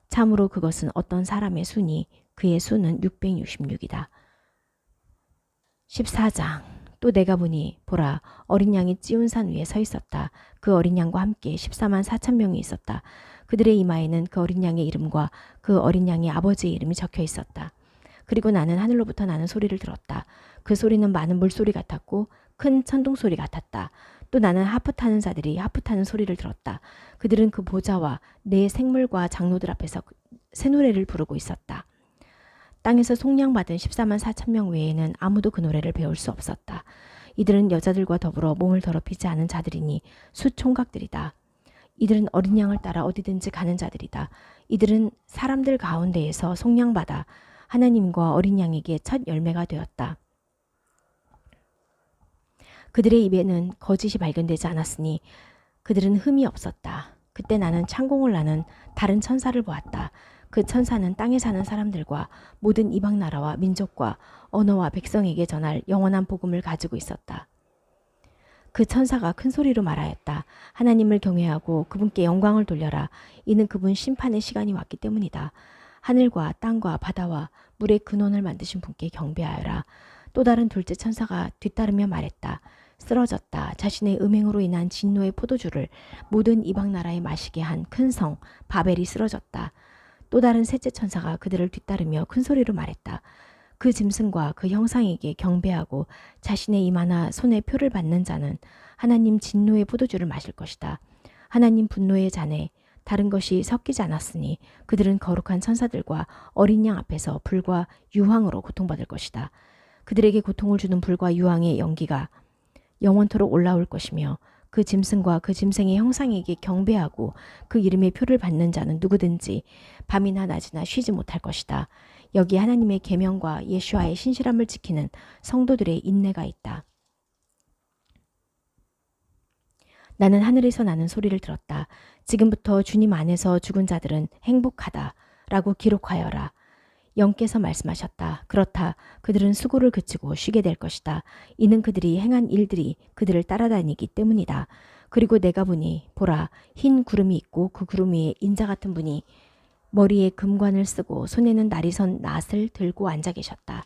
참으로 그것은 어떤 사람의 수니 그의 수는 666이다. 14장. 또 내가 보니 보라 어린 양이 찌운 산 위에 서 있었다. 그 어린 양과 함께 14만 4천 명이 있었다. 그들의 이마에는 그 어린 양의 이름과 그 어린 양의 아버지의 이름이 적혀 있었다. 그리고 나는 하늘로부터 나는 소리를 들었다. 그 소리는 많은 물소리 같았고 큰 천둥 소리 같았다. 또 나는 하프 타는 자들이 하프 타는 소리를 들었다. 그들은 그 보좌와 네 생물과 장로들 앞에서 새 노래를 부르고 있었다. 땅에서 속량받은 14만 4천 명 외에는 아무도 그 노래를 배울 수 없었다. 이들은 여자들과 더불어 몸을 더럽히지 않은 자들이니 수총각들이다. 이들은 어린 양을 따라 어디든지 가는 자들이다. 이들은 사람들 가운데에서 속량받아 하나님과 어린 양에게 첫 열매가 되었다. 그들의 입에는 거짓이 발견되지 않았으니 그들은 흠이 없었다. 그때 나는 창공을 나는 다른 천사를 보았다. 그 천사는 땅에 사는 사람들과 모든 이방 나라와 민족과 언어와 백성에게 전할 영원한 복음을 가지고 있었다. 그 천사가 큰 소리로 말하였다. 하나님을 경외하고 그분께 영광을 돌려라. 이는 그분 심판의 시간이 왔기 때문이다. 하늘과 땅과 바다와 물의 근원을 만드신 분께 경배하여라. 또 다른 둘째 천사가 뒤따르며 말했다. 쓰러졌다. 자신의 음행으로 인한 진노의 포도주를 모든 이방 나라에 마시게 한 큰 성 바벨이 쓰러졌다. 또 다른 셋째 천사가 그들을 뒤따르며 큰 소리로 말했다. 그 짐승과 그 형상에게 경배하고 자신의 이마나 손에 표를 받는 자는 하나님 진노의 포도주를 마실 것이다. 하나님 분노의 잔에 다른 것이 섞이지 않았으니 그들은 거룩한 천사들과 어린 양 앞에서 불과 유황으로 고통받을 것이다. 그들에게 고통을 주는 불과 유황의 연기가 영원토록 올라올 것이며 그 짐승과 그 짐승의 형상에게 경배하고 그 이름의 표를 받는 자는 누구든지 밤이나 낮이나 쉬지 못할 것이다. 여기 하나님의 계명과 예수와의 신실함을 지키는 성도들의 인내가 있다. 나는 하늘에서 나는 소리를 들었다. 지금부터 주님 안에서 죽은 자들은 행복하다 라고 기록하여라. 영께서 말씀하셨다. 그렇다. 그들은 수고를 그치고 쉬게 될 것이다. 이는 그들이 행한 일들이 그들을 따라다니기 때문이다. 그리고 내가 보니 보라 흰 구름이 있고 그 구름 위에 인자 같은 분이 머리에 금관을 쓰고 손에는 날이 선 낫을 들고 앉아 계셨다.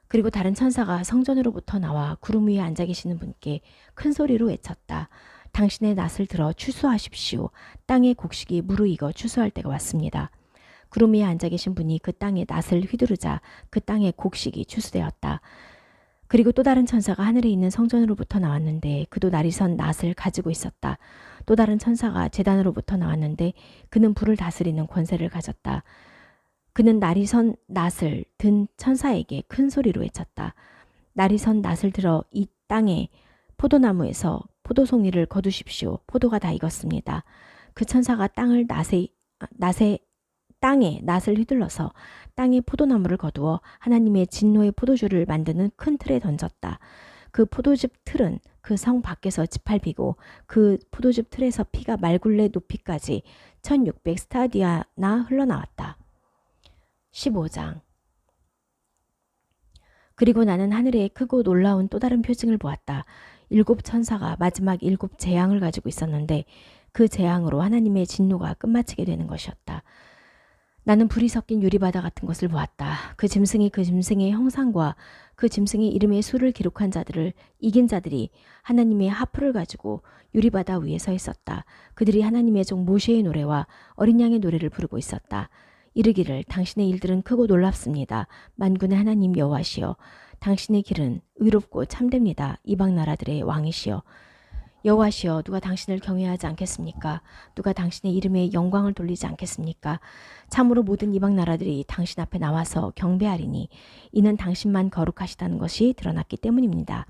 그리고 다른 천사가 성전으로부터 나와 구름 위에 앉아 계시는 분께 큰 소리로 외쳤다. 당신의 낫을 들어 추수하십시오. 땅의 곡식이 무르익어 추수할 때가 왔습니다. 구름 위에 앉아 계신 분이 그 땅에 낫을 휘두르자 그 땅의 곡식이 추수되었다. 그리고 또 다른 천사가 하늘에 있는 성전으로부터 나왔는데 그도 날이 선 낫을 가지고 있었다. 또 다른 천사가 제단으로부터 나왔는데 그는 불을 다스리는 권세를 가졌다. 그는 날이 선 낫을 든 천사에게 큰 소리로 외쳤다. 날이 선 낫을 들어 이 땅에 포도나무에서 포도송이를 거두십시오. 포도가 다 익었습니다. 그 천사가 땅에 낫을 휘둘러서 땅에 포도나무를 거두어 하나님의 진노의 포도주를 만드는 큰 틀에 던졌다. 그 포도즙 틀은 그 성 밖에서 짓밟히고 그 포도즙 틀에서 피가 말굴레 높이까지 1600 스타디아나 흘러나왔다. 15장. 그리고 나는 하늘에 크고 놀라운 또 다른 표징을 보았다. 7 천사가 마지막 7 재앙을 가지고 있었는데 그 재앙으로 하나님의 진노가 끝마치게 되는 것이었다. 나는 불이 섞인 유리바다 같은 것을 보았다. 그 짐승이 그 짐승의 형상과 그 짐승의 이름의 수를 기록한 자들을 이긴 자들이 하나님의 하프를 가지고 유리바다 위에 서 있었다. 그들이 하나님의 종 모세의 노래와 어린 양의 노래를 부르고 있었다. 이르기를 당신의 일들은 크고 놀랍습니다. 만군의 하나님 여호와시여 당신의 길은 의롭고 참됩니다. 이방 나라들의 왕이시여 여호와시여 누가 당신을 경외하지 않겠습니까? 누가 당신의 이름에 영광을 돌리지 않겠습니까? 참으로 모든 이방 나라들이 당신 앞에 나와서 경배하리니 이는 당신만 거룩하시다는 것이 드러났기 때문입니다.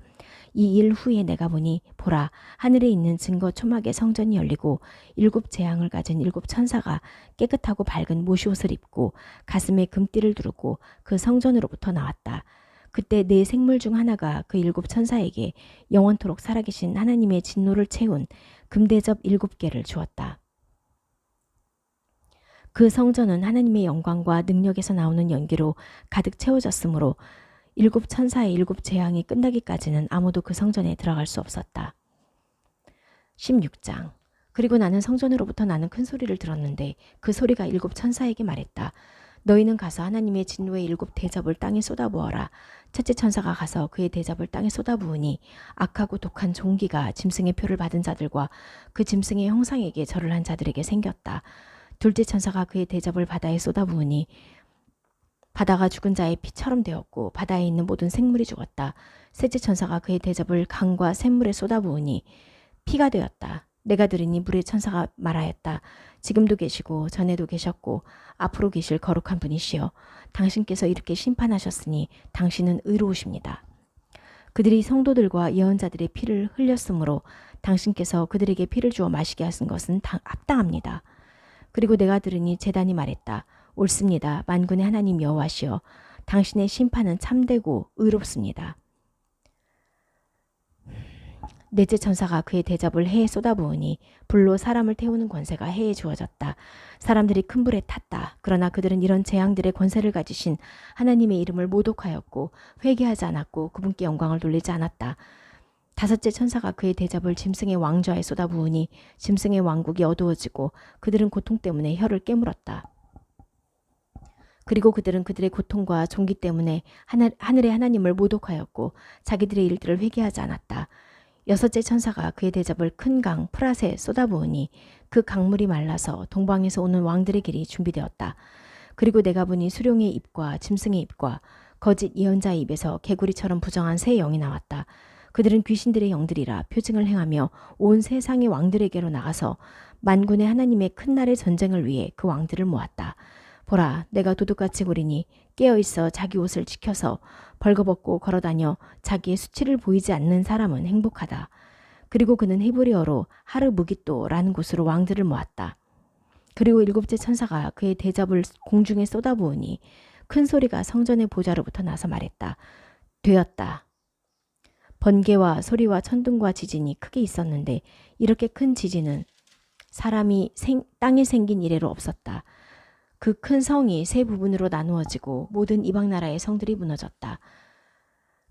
이 일 후에 내가 보니 보라 하늘에 있는 증거 초막의 성전이 열리고 7 재앙을 가진 7 천사가 깨끗하고 밝은 모시옷을 입고 가슴에 금띠를 두르고 그 성전으로부터 나왔다. 그때 네 생물 중 하나가 그 7 천사에게 영원토록 살아계신 하나님의 진노를 채운 금대접 7개를 주었다. 그 성전은 하나님의 영광과 능력에서 나오는 연기로 가득 채워졌으므로 7 천사의 7 재앙이 끝나기까지는 아무도 그 성전에 들어갈 수 없었다. 16장. 그리고 나는 성전으로부터 나는 큰 소리를 들었는데 그 소리가 7 천사에게 말했다. 너희는 가서 하나님의 진노의 7 대접을 땅에 쏟아부어라. 첫째 천사가 가서 그의 대접을 땅에 쏟아부으니 악하고 독한 종기가 짐승의 표를 받은 자들과 그 짐승의 형상에게 절을 한 자들에게 생겼다. 둘째 천사가 그의 대접을 바다에 쏟아부으니 바다가 죽은 자의 피처럼 되었고 바다에 있는 모든 생물이 죽었다. 셋째 천사가 그의 대접을 강과 샘물에 쏟아부으니 피가 되었다. 내가 들으니 물의 천사가 말하였다. 지금도 계시고 전에도 계셨고 앞으로 계실 거룩한 분이시여 당신께서 이렇게 심판하셨으니 당신은 의로우십니다. 그들이 성도들과 예언자들의 피를 흘렸으므로 당신께서 그들에게 피를 주어 마시게 하신 것은 합당합니다. 그리고 내가 들으니 제단이 말했다. 옳습니다. 만군의 하나님 여호와시여 당신의 심판은 참되고 의롭습니다. 넷째 천사가 그의 대접을 해에 쏟아부으니 불로 사람을 태우는 권세가 해에 주어졌다. 사람들이 큰 불에 탔다. 그러나 그들은 이런 재앙들의 권세를 가지신 하나님의 이름을 모독하였고 회개하지 않았고 그분께 영광을 돌리지 않았다. 다섯째 천사가 그의 대접을 짐승의 왕좌에 쏟아부으니 짐승의 왕국이 어두워지고 그들은 고통 때문에 혀를 깨물었다. 그리고 그들은 그들의 고통과 종기 때문에 하늘의 하나님을 모독하였고 자기들의 일들을 회개하지 않았다. 여섯째 천사가 그의 대접을 큰 강 프рат에 쏟아부으니 그 강물이 말라서 동방에서 오는 왕들의 길이 준비되었다. 그리고 내가 보니 수룡의 입과 짐승의 입과 거짓 예언자의 입에서 개구리처럼 부정한 새 영이 나왔다. 그들은 귀신들의 영들이라 표징을 행하며 온 세상의 왕들에게로 나가서 만군의 하나님의 큰 날의 전쟁을 위해 그 왕들을 모았다. 보라, 내가 도둑같이 구리니 깨어있어 자기 옷을 지켜서 벌거벗고 걸어다녀 자기의 수치를 보이지 않는 사람은 행복하다. 그리고 그는 히브리어로 하르무깃도라는 곳으로 왕들을 모았다. 그리고 일곱째 천사가 그의 대접을 공중에 쏟아부으니 큰 소리가 성전의 보좌로부터 나서 말했다. 되었다. 번개와 소리와 천둥과 지진이 크게 있었는데 이렇게 큰 지진은 사람이 땅에 생긴 이래로 없었다. 그 큰 성이 세 부분으로 나누어지고 모든 이방 나라의 성들이 무너졌다.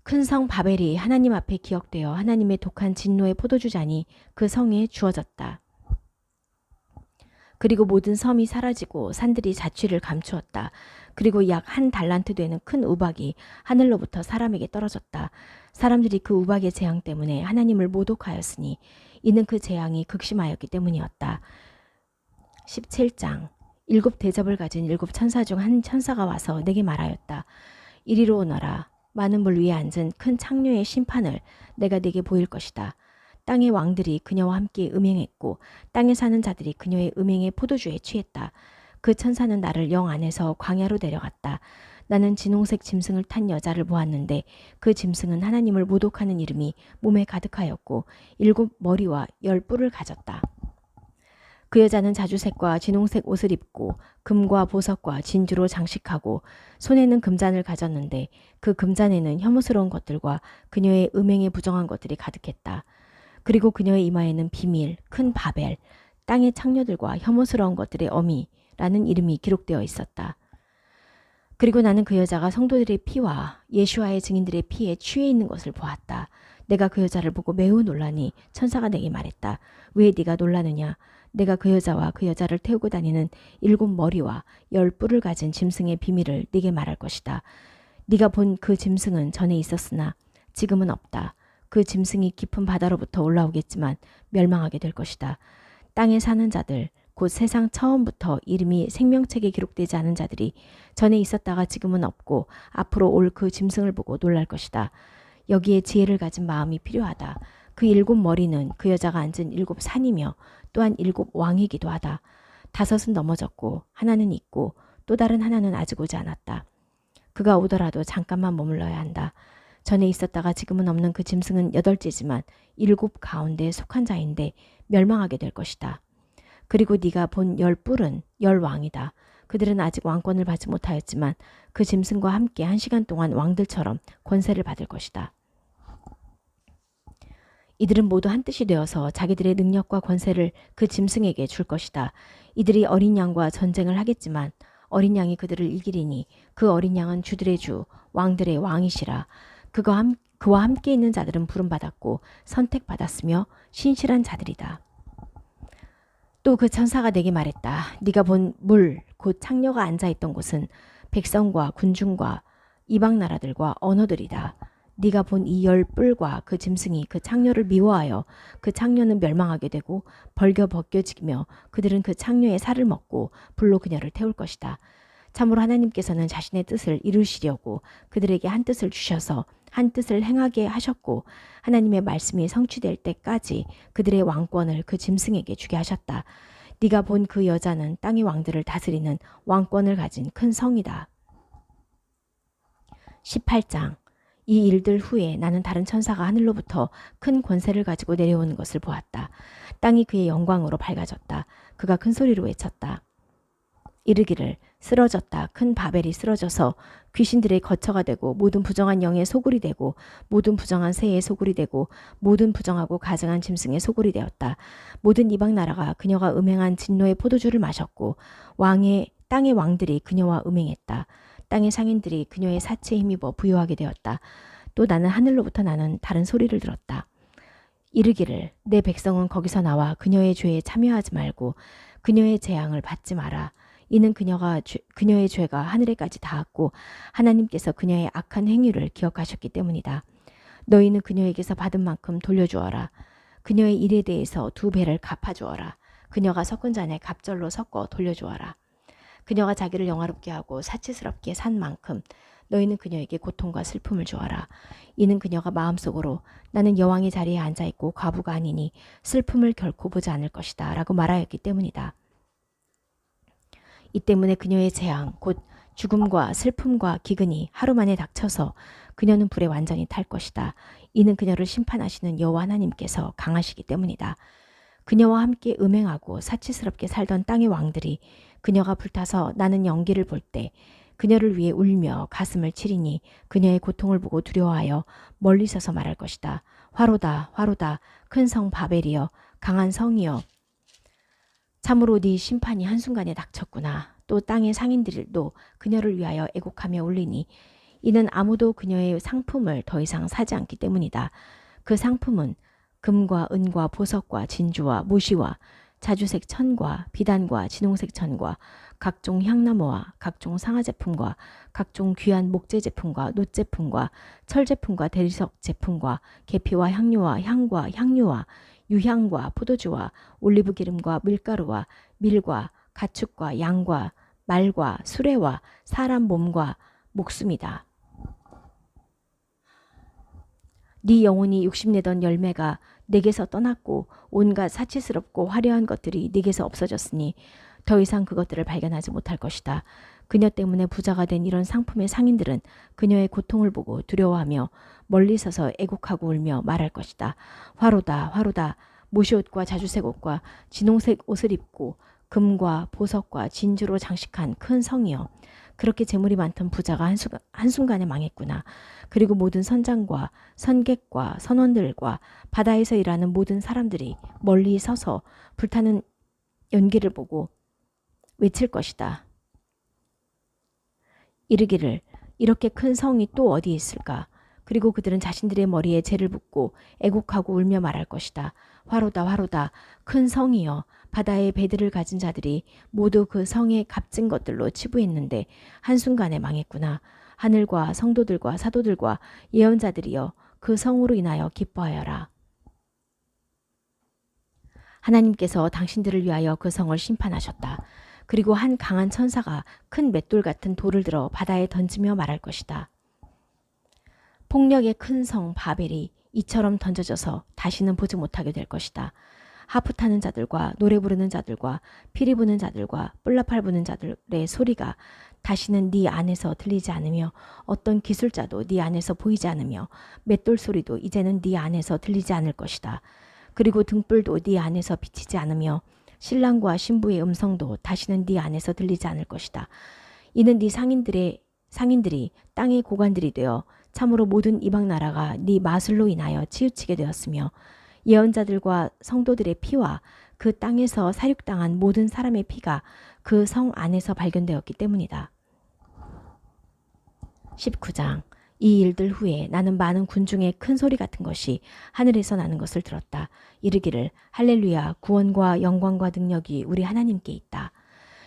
큰 성 바벨이 하나님 앞에 기억되어 하나님의 독한 진노의 포도주잔이 그 성에 주어졌다. 그리고 모든 섬이 사라지고 산들이 자취를 감추었다. 그리고 약 1달란트 되는 큰 우박이 하늘로부터 사람에게 떨어졌다. 사람들이 그 우박의 재앙 때문에 하나님을 모독하였으니 이는 그 재앙이 극심하였기 때문이었다. 17장 일곱 대접을 가진 일곱 천사 중 한 천사가 와서 내게 말하였다. 이리로 오너라. 많은 물 위에 앉은 큰 창녀의 심판을 내가 네게 보일 것이다. 땅의 왕들이 그녀와 함께 음행했고 땅에 사는 자들이 그녀의 음행의 포도주에 취했다. 그 천사는 나를 영 안에서 광야로 데려갔다. 나는 진홍색 짐승을 탄 여자를 보았는데 그 짐승은 하나님을 모독하는 이름이 몸에 가득하였고 7 머리와 10 뿔을 가졌다. 그 여자는 자주색과 진홍색 옷을 입고 금과 보석과 진주로 장식하고 손에는 금잔을 가졌는데 그 금잔에는 혐오스러운 것들과 그녀의 음행에 부정한 것들이 가득했다. 그리고 그녀의 이마에는 비밀, 큰 바벨, 땅의 창녀들과 혐오스러운 것들의 어미라는 이름이 기록되어 있었다. 그리고 나는 그 여자가 성도들의 피와 예수와의 증인들의 피에 취해 있는 것을 보았다. 내가 그 여자를 보고 매우 놀라니 천사가 내게 말했다. 왜 네가 놀라느냐? 내가 그 여자와 그 여자를 태우고 다니는 7 머리와 10 뿔을 가진 짐승의 비밀을 네게 말할 것이다. 네가 본 그 짐승은 전에 있었으나 지금은 없다. 그 짐승이 깊은 바다로부터 올라오겠지만 멸망하게 될 것이다. 땅에 사는 자들, 곧 세상 처음부터 이름이 생명책에 기록되지 않은 자들이 전에 있었다가 지금은 없고 앞으로 올 그 짐승을 보고 놀랄 것이다. 여기에 지혜를 가진 마음이 필요하다. 그 7 머리는 그 여자가 앉은 7 산이며 또한 7 왕이기도 하다. 5은 넘어졌고 하나는 있고 또 다른 하나는 아직 오지 않았다. 그가 오더라도 잠깐만 머물러야 한다. 전에 있었다가 지금은 없는 그 짐승은 8째지만 7 가운데 속한 자인데 멸망하게 될 것이다. 그리고 네가 본 10 뿔은 10 왕이다. 그들은 아직 왕권을 받지 못하였지만 그 짐승과 함께 1시간 동안 왕들처럼 권세를 받을 것이다. 이들은 모두 한뜻이 되어서 자기들의 능력과 권세를 그 짐승에게 줄 것이다. 이들이 어린 양과 전쟁을 하겠지만 어린 양이 그들을 이기리니 그 어린 양은 주들의 주, 왕들의 왕이시라. 그와 함께 있는 자들은 부름받았고 선택받았으며 신실한 자들이다. 또 그 천사가 내게 말했다. 네가 본 물, 곧 창녀가 앉아있던 곳은 백성과 군중과 이방 나라들과 언어들이다. 네가 본 이 10 뿔과 그 짐승이 그 창녀를 미워하여 그 창녀는 멸망하게 되고 벗겨지며 그들은 그 창녀의 살을 먹고 불로 그녀를 태울 것이다. 참으로 하나님께서는 자신의 뜻을 이루시려고 그들에게 한 뜻을 주셔서 한 뜻을 행하게 하셨고 하나님의 말씀이 성취될 때까지 그들의 왕권을 그 짐승에게 주게 하셨다. 네가 본 그 여자는 땅의 왕들을 다스리는 왕권을 가진 큰 성이다. 18장 이 일들 후에 나는 다른 천사가 하늘로부터 큰 권세를 가지고 내려오는 것을 보았다. 땅이 그의 영광으로 밝아졌다. 그가 큰 소리로 외쳤다. 이르기를 쓰러졌다. 큰 바벨이 쓰러져서 귀신들의 거처가 되고 모든 부정한 영의 소굴이 되고 모든 부정한 새의 소굴이 되고 모든 부정하고 가증한 짐승의 소굴이 되었다. 모든 이방 나라가 그녀가 음행한 진노의 포도주를 마셨고 땅의 왕들이 그녀와 음행했다. 땅의 상인들이 그녀의 사치에 힘입어 부유하게 되었다. 또 나는 하늘로부터 나는 다른 소리를 들었다. 이르기를 내 백성은 거기서 나와 그녀의 죄에 참여하지 말고 그녀의 재앙을 받지 마라. 이는 그녀의 죄가 하늘에까지 닿았고 하나님께서 그녀의 악한 행위를 기억하셨기 때문이다. 너희는 그녀에게서 받은 만큼 돌려주어라. 그녀의 일에 대해서 2배를 갚아주어라. 그녀가 섞은 잔에 갑절로 섞어 돌려주어라. 그녀가 자기를 영화롭게 하고 사치스럽게 산 만큼 너희는 그녀에게 고통과 슬픔을 주어라. 이는 그녀가 마음속으로 나는 여왕의 자리에 앉아있고 과부가 아니니 슬픔을 결코 보지 않을 것이다 라고 말하였기 때문이다. 이 때문에 그녀의 재앙 곧 죽음과 슬픔과 기근이 하루 만에 닥쳐서 그녀는 불에 완전히 탈 것이다. 이는 그녀를 심판하시는 여호와 하나님께서 강하시기 때문이다. 그녀와 함께 음행하고 사치스럽게 살던 땅의 왕들이 그녀가 불타서 나는 연기를 볼 때 그녀를 위해 울며 가슴을 치리니 그녀의 고통을 보고 두려워하여 멀리 서서 말할 것이다. 화로다 화로다 큰 성 바벨이여 강한 성이여 참으로 네 심판이 한순간에 닥쳤구나. 또 땅의 상인들도 그녀를 위하여 애곡하며 울리니 이는 아무도 그녀의 상품을 더 이상 사지 않기 때문이다. 그 상품은 금과 은과 보석과 진주와 무시와 자주색 천과 비단과 진홍색 천과 각종 향나무와 각종 상아 제품과 각종 귀한 목재 제품과 놋 제품과 철 제품과 대리석 제품과 계피와 향료와 향과 향유와 유향과 포도주와 올리브 기름과 밀가루와 밀과 가축과 양과 말과 수레와 사람 몸과 목숨이다. 네 영혼이 욕심내던 열매가 내게서 떠났고 온갖 사치스럽고 화려한 것들이 내게서 없어졌으니 더 이상 그것들을 발견하지 못할 것이다. 그녀 때문에 부자가 된 이런 상품의 상인들은 그녀의 고통을 보고 두려워하며 멀리 서서 애곡하고 울며 말할 것이다. 화로다 화로다 모시옷과 자주색 옷과 진홍색 옷을 입고 금과 보석과 진주로 장식한 큰 성이여 그렇게 재물이 많던 부자가 한순간에 망했구나. 그리고 모든 선장과 선객과 선원들과 바다에서 일하는 모든 사람들이 멀리 서서 불타는 연기를 보고 외칠 것이다. 이르기를 이렇게 큰 성이 또 어디 있을까? 그리고 그들은 자신들의 머리에 재를 붓고 애곡하고 울며 말할 것이다. 화로다 화로다 큰 성이여 바다의 배들을 가진 자들이 모두 그 성에 값진 것들로 치부했는데 한순간에 망했구나. 하늘과 성도들과 사도들과 예언자들이여 그 성으로 인하여 기뻐하여라. 하나님께서 당신들을 위하여 그 성을 심판하셨다. 그리고 한 강한 천사가 큰 맷돌 같은 돌을 들어 바다에 던지며 말할 것이다. 폭력의 큰 성 바벨이 이처럼 던져져서 다시는 보지 못하게 될 것이다. 하프 타는 자들과 노래 부르는 자들과 피리 부는 자들과 뿔나팔 부는 자들의 소리가 다시는 네 안에서 들리지 않으며 어떤 기술자도 네 안에서 보이지 않으며 맷돌 소리도 이제는 네 안에서 들리지 않을 것이다. 그리고 등불도 네 안에서 비치지 않으며 신랑과 신부의 음성도 다시는 네 안에서 들리지 않을 것이다. 이는 네 상인들이 땅의 고관들이 되어 참으로 모든 이방 나라가 네 마술로 인하여 치우치게 되었으며 예언자들과 성도들의 피와 그 땅에서 사륙당한 모든 사람의 피가 그 성 안에서 발견되었기 때문이다. 19장 이 일들 후에 나는 많은 군중의 큰 소리 같은 것이 하늘에서 나는 것을 들었다. 이르기를 할렐루야 구원과 영광과 능력이 우리 하나님께 있다.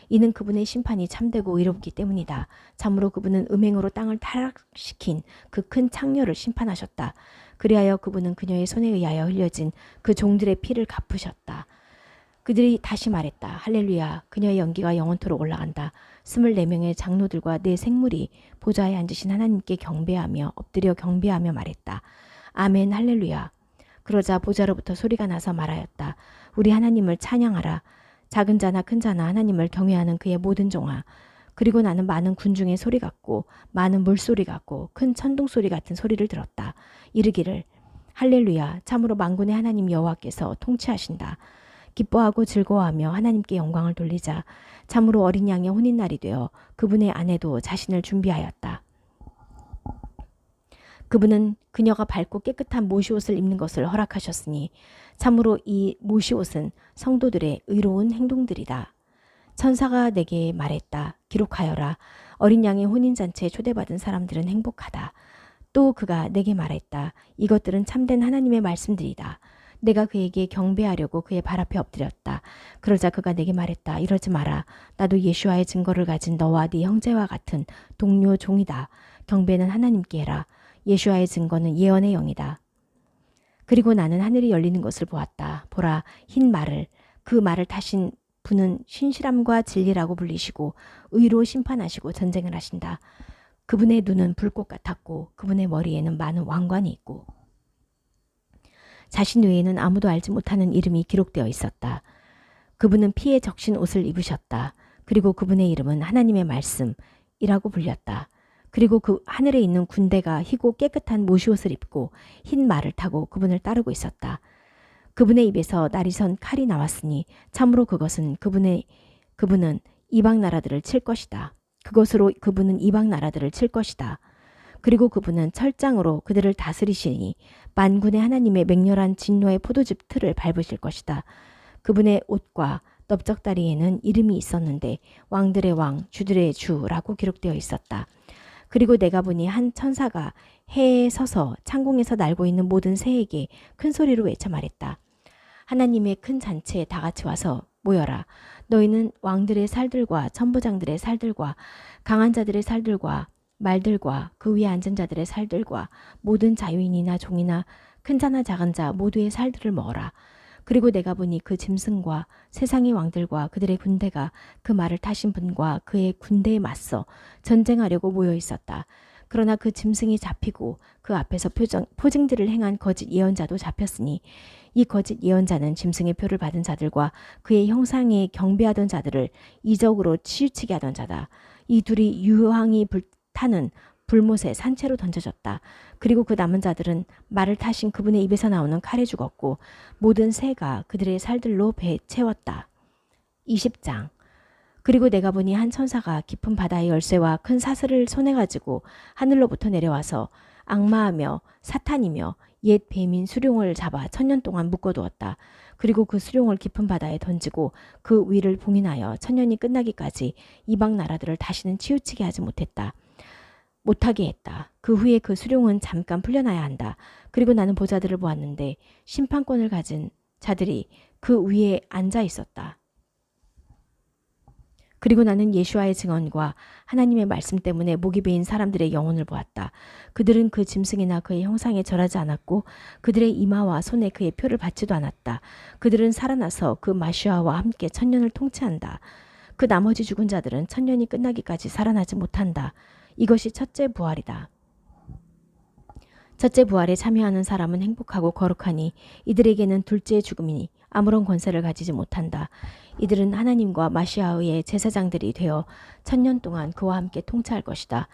이는 그분의 심판이 참되고 의롭기 때문이다. 참으로 그분은 음행으로 땅을 타락시킨 그 큰 창녀를 심판하셨다. 그리하여 그분은 그녀의 손에 의하여 흘려진 그 종들의 피를 갚으셨다. 그들이 다시 말했다. 할렐루야 그녀의 연기가 영원토록 올라간다. 24명의 장로들과 네 생물이 보좌에 앉으신 하나님께 경배하며 엎드려 경배하며 말했다. 아멘 할렐루야. 그러자 보좌로부터 소리가 나서 말하였다. 우리 하나님을 찬양하라. 작은 자나 큰 자나 하나님을 경외하는 그의 모든 종아. 그리고 나는 많은 군중의 소리 같고 많은 물소리 같고 큰 천둥 소리 같은 소리를 들었다. 이르기를 할렐루야 참으로 만군의 하나님 여호와께서 통치하신다. 기뻐하고 즐거워하며 하나님께 영광을 돌리자. 참으로 어린 양의 혼인날이 되어 그분의 아내도 자신을 준비하였다. 그분은 그녀가 밝고 깨끗한 모시옷을 입는 것을 허락하셨으니 참으로 이 모시옷은 성도들의 의로운 행동들이다. 천사가 내게 말했다. 기록하여라. 어린 양의 혼인잔치에 초대받은 사람들은 행복하다. 또 그가 내게 말했다. 이것들은 참된 하나님의 말씀들이다. 내가 그에게 경배하려고 그의 발 앞에 엎드렸다. 그러자 그가 내게 말했다. 이러지 마라. 나도 예수와의 증거를 가진 너와 네 형제와 같은 동료 종이다. 경배는 하나님께 해라. 예수와의 증거는 예언의 영이다. 그리고 나는 하늘이 열리는 것을 보았다. 보라, 흰 말을, 그 말을 타신 분은 신실함과 진리라고 불리시고 의로 심판하시고 전쟁을 하신다. 그분의 눈은 불꽃 같았고 그분의 머리에는 많은 왕관이 있고 자신 외에는 아무도 알지 못하는 이름이 기록되어 있었다. 그분은 피에 적신 옷을 입으셨다. 그리고 그분의 이름은 하나님의 말씀이라고 불렸다. 그리고 그 하늘에 있는 군대가 희고 깨끗한 모시옷을 입고 흰 말을 타고 그분을 따르고 있었다. 그분의 입에서 날이선 칼이 나왔으니 참으로 그분은 이방 나라들을 칠 것이다. 그것으로 그분은 이방 나라들을 칠 것이다. 그리고 그분은 철장으로 그들을 다스리시니 만군의 하나님의 맹렬한 진노의 포도즙 틀을 밟으실 것이다. 그분의 옷과 넓적다리에는 이름이 있었는데 왕들의 왕, 주들의 주라고 기록되어 있었다. 그리고 내가 보니 한 천사가 해에 서서 창공에서 날고 있는 모든 새에게 큰 소리로 외쳐 말했다. 하나님의 큰 잔치에 다 같이 와서 모여라. 너희는 왕들의 살들과 천부장들의 살들과 강한 자들의 살들과 말들과 그 위에 앉은 자들의 살들과 모든 자유인이나 종이나 큰 자나 작은 자 모두의 살들을 먹어라. 그리고 내가 보니 그 짐승과 세상의 왕들과 그들의 군대가 그 말을 타신 분과 그의 군대에 맞서 전쟁하려고 모여 있었다. 그러나 그 짐승이 잡히고 그 앞에서 포징들을 행한 거짓 예언자도 잡혔으니 이 거짓 예언자는 짐승의 표를 받은 자들과 그의 형상에 경배하던 자들을 이적으로 치우치게 하던 자다. 이 둘이 유황이 불타는 불못에 산채로 던져졌다. 그리고 그 남은 자들은 말을 타신 그분의 입에서 나오는 칼에 죽었고 모든 새가 그들의 살들로 배에 채웠다. 20장. 그리고 내가 보니 한 천사가 깊은 바다의 열쇠와 큰 사슬을 손에 가지고 하늘로부터 내려와서 악마하며 사탄이며 옛 뱀인 수룡을 잡아 1000년 동안 묶어두었다. 그리고 그 수룡을 깊은 바다에 던지고 그 위를 봉인하여 1000년이 끝나기까지 이방 나라들을 다시는 치우치게 하지 못하게 했다. 그 후에 그 수룡은 잠깐 풀려나야 한다. 그리고 나는 보자들을 보았는데 심판권을 가진 자들이 그 위에 앉아 있었다. 그리고 나는 예수와의 증언과 하나님의 말씀 때문에 목이 베인 사람들의 영혼을 보았다. 그들은 그 짐승이나 그의 형상에 절하지 않았고 그들의 이마와 손에 그의 표를 받지도 않았다. 그들은 살아나서 그 마시아와 함께 1000년을 통치한다. 그 나머지 죽은 자들은 1000년이 끝나기까지 살아나지 못한다. 이것이 첫째 부활이다. 첫째 부활에 참여하는 사람은 행복하고 거룩하니 이들에게는 둘째의 죽음이니 아무런 권세를 가지지 못한다. 이들은 하나님과 마시아의 제사장들이 되어 1000년 동안 그와 함께 통치할 것이다.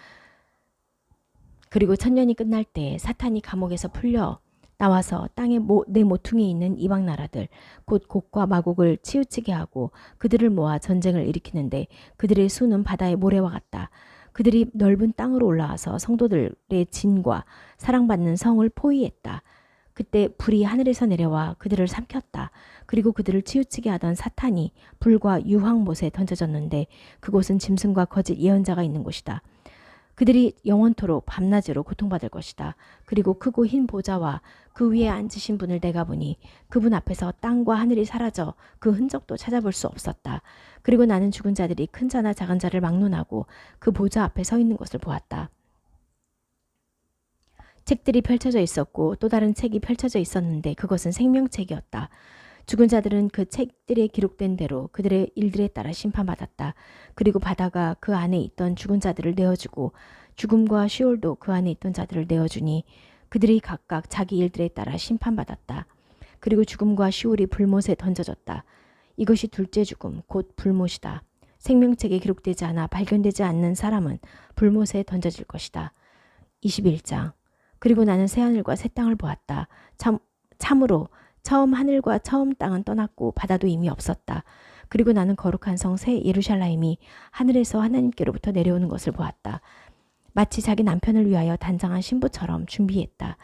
그리고 1000년이 끝날 때 사탄이 감옥에서 풀려 나와서 땅에 내 모퉁이에 있는 이방 나라들 곧 곡과 마곡을 치우치게 하고 그들을 모아 전쟁을 일으키는데 그들의 수는 바다의 모래와 같다. 그들이 넓은 땅으로 올라와서 성도들의 진과 사랑받는 성을 포위했다. 그때 불이 하늘에서 내려와 그들을 삼켰다. 그리고 그들을 치우치게 하던 사탄이 불과 유황못에 던져졌는데 그곳은 짐승과 거짓 예언자가 있는 곳이다. 그들이 영원토록 밤낮으로 고통받을 것이다. 그리고 크고 흰 보좌와 그 위에 앉으신 분을 내가 보니 그분 앞에서 땅과 하늘이 사라져 그 흔적도 찾아볼 수 없었다. 그리고 나는 죽은 자들이 큰 자나 작은 자를 막론하고 그 보좌 앞에 서 있는 것을 보았다. 책들이 펼쳐져 있었고 또 다른 책이 펼쳐져 있었는데 그것은 생명책이었다. 죽은 자들은 그 책들에 기록된 대로 그들의 일들에 따라 심판받았다. 그리고 바다가 그 안에 있던 죽은 자들을 내어주고 죽음과 시올도 그 안에 있던 자들을 내어주니 그들이 각각 자기 일들에 따라 심판받았다. 그리고 죽음과 시올이 불못에 던져졌다. 이것이 둘째 죽음 곧 불못이다. 생명책에 기록되지 않아 발견되지 않는 사람은 불못에 던져질 것이다. 21장. 그리고 나는 새하늘과 새 땅을 보았다. 참으로 처음 하늘과 처음 땅은 떠났고 바다도 이미 없었다. 그리고 나는 거룩한 성 새 예루살렘이 하늘에서 하나님께로부터 내려오는 것을 보았다. 마치 자기 남편을 위하여 단장한 신부처럼 준비했다.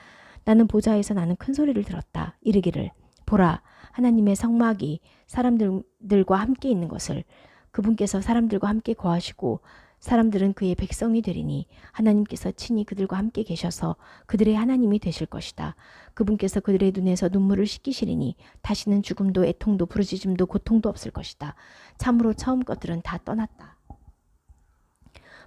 나는 보좌에서 나는 큰 소리를 들었다. 이르기를 보라 하나님의 성막이 사람들과 함께 있는 것을 그분께서 사람들과 함께 거하시고 사람들은 그의 백성이 되리니 하나님께서 친히 그들과 함께 계셔서 그들의 하나님이 되실 것이다. 그분께서 그들의 눈에서 눈물을 씻기시리니 다시는 죽음도 애통도 부르짖음도 고통도 없을 것이다. 참으로 처음 것들은 다 떠났다.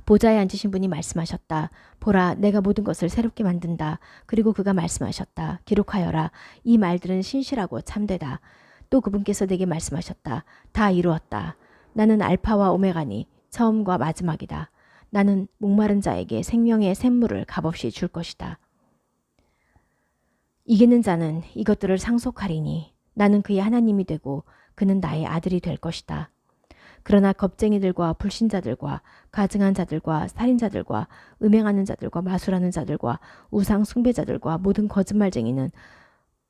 보좌에 앉으신 분이 말씀하셨다. 보라, 내가 모든 것을 새롭게 만든다. 그리고 그가 말씀하셨다. 기록하여라. 이 말들은 신실하고 참되다. 또 그분께서 내게 말씀하셨다. 다 이루었다. 나는 알파와 오메가니 처음과 마지막이다. 나는 목마른 자에게 생명의 샘물을 값없이 줄 것이다. 이기는 자는 이것들을 상속하리니 나는 그의 하나님이 되고 그는 나의 아들이 될 것이다. 그러나 겁쟁이들과 불신자들과 가증한 자들과 살인자들과 음행하는 자들과 마술하는 자들과 우상 숭배자들과 모든 거짓말쟁이는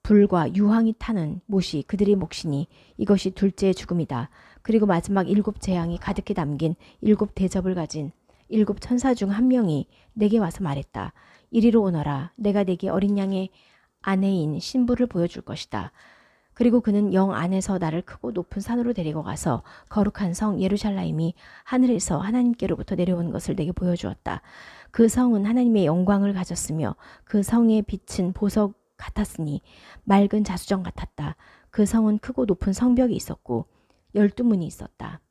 불과 유황이 타는 못이 그들의 몫이니 이것이 둘째 죽음이다. 그리고 마지막 7 재앙이 가득히 담긴 7 대접을 가진 7 천사 중 한 명이 내게 와서 말했다. 이리로 오너라. 내가 내게 어린 양의 아내인 신부를 보여줄 것이다. 그리고 그는 영 안에서 나를 크고 높은 산으로 데리고 가서 거룩한 성 예루살렘이 하늘에서 하나님께로부터 내려온 것을 내게 보여주었다. 그 성은 하나님의 영광을 가졌으며 그 성의 빛은 보석 같았으니 맑은 자수정 같았다. 그 성은 크고 높은 성벽이 있었고 12문이 있었다.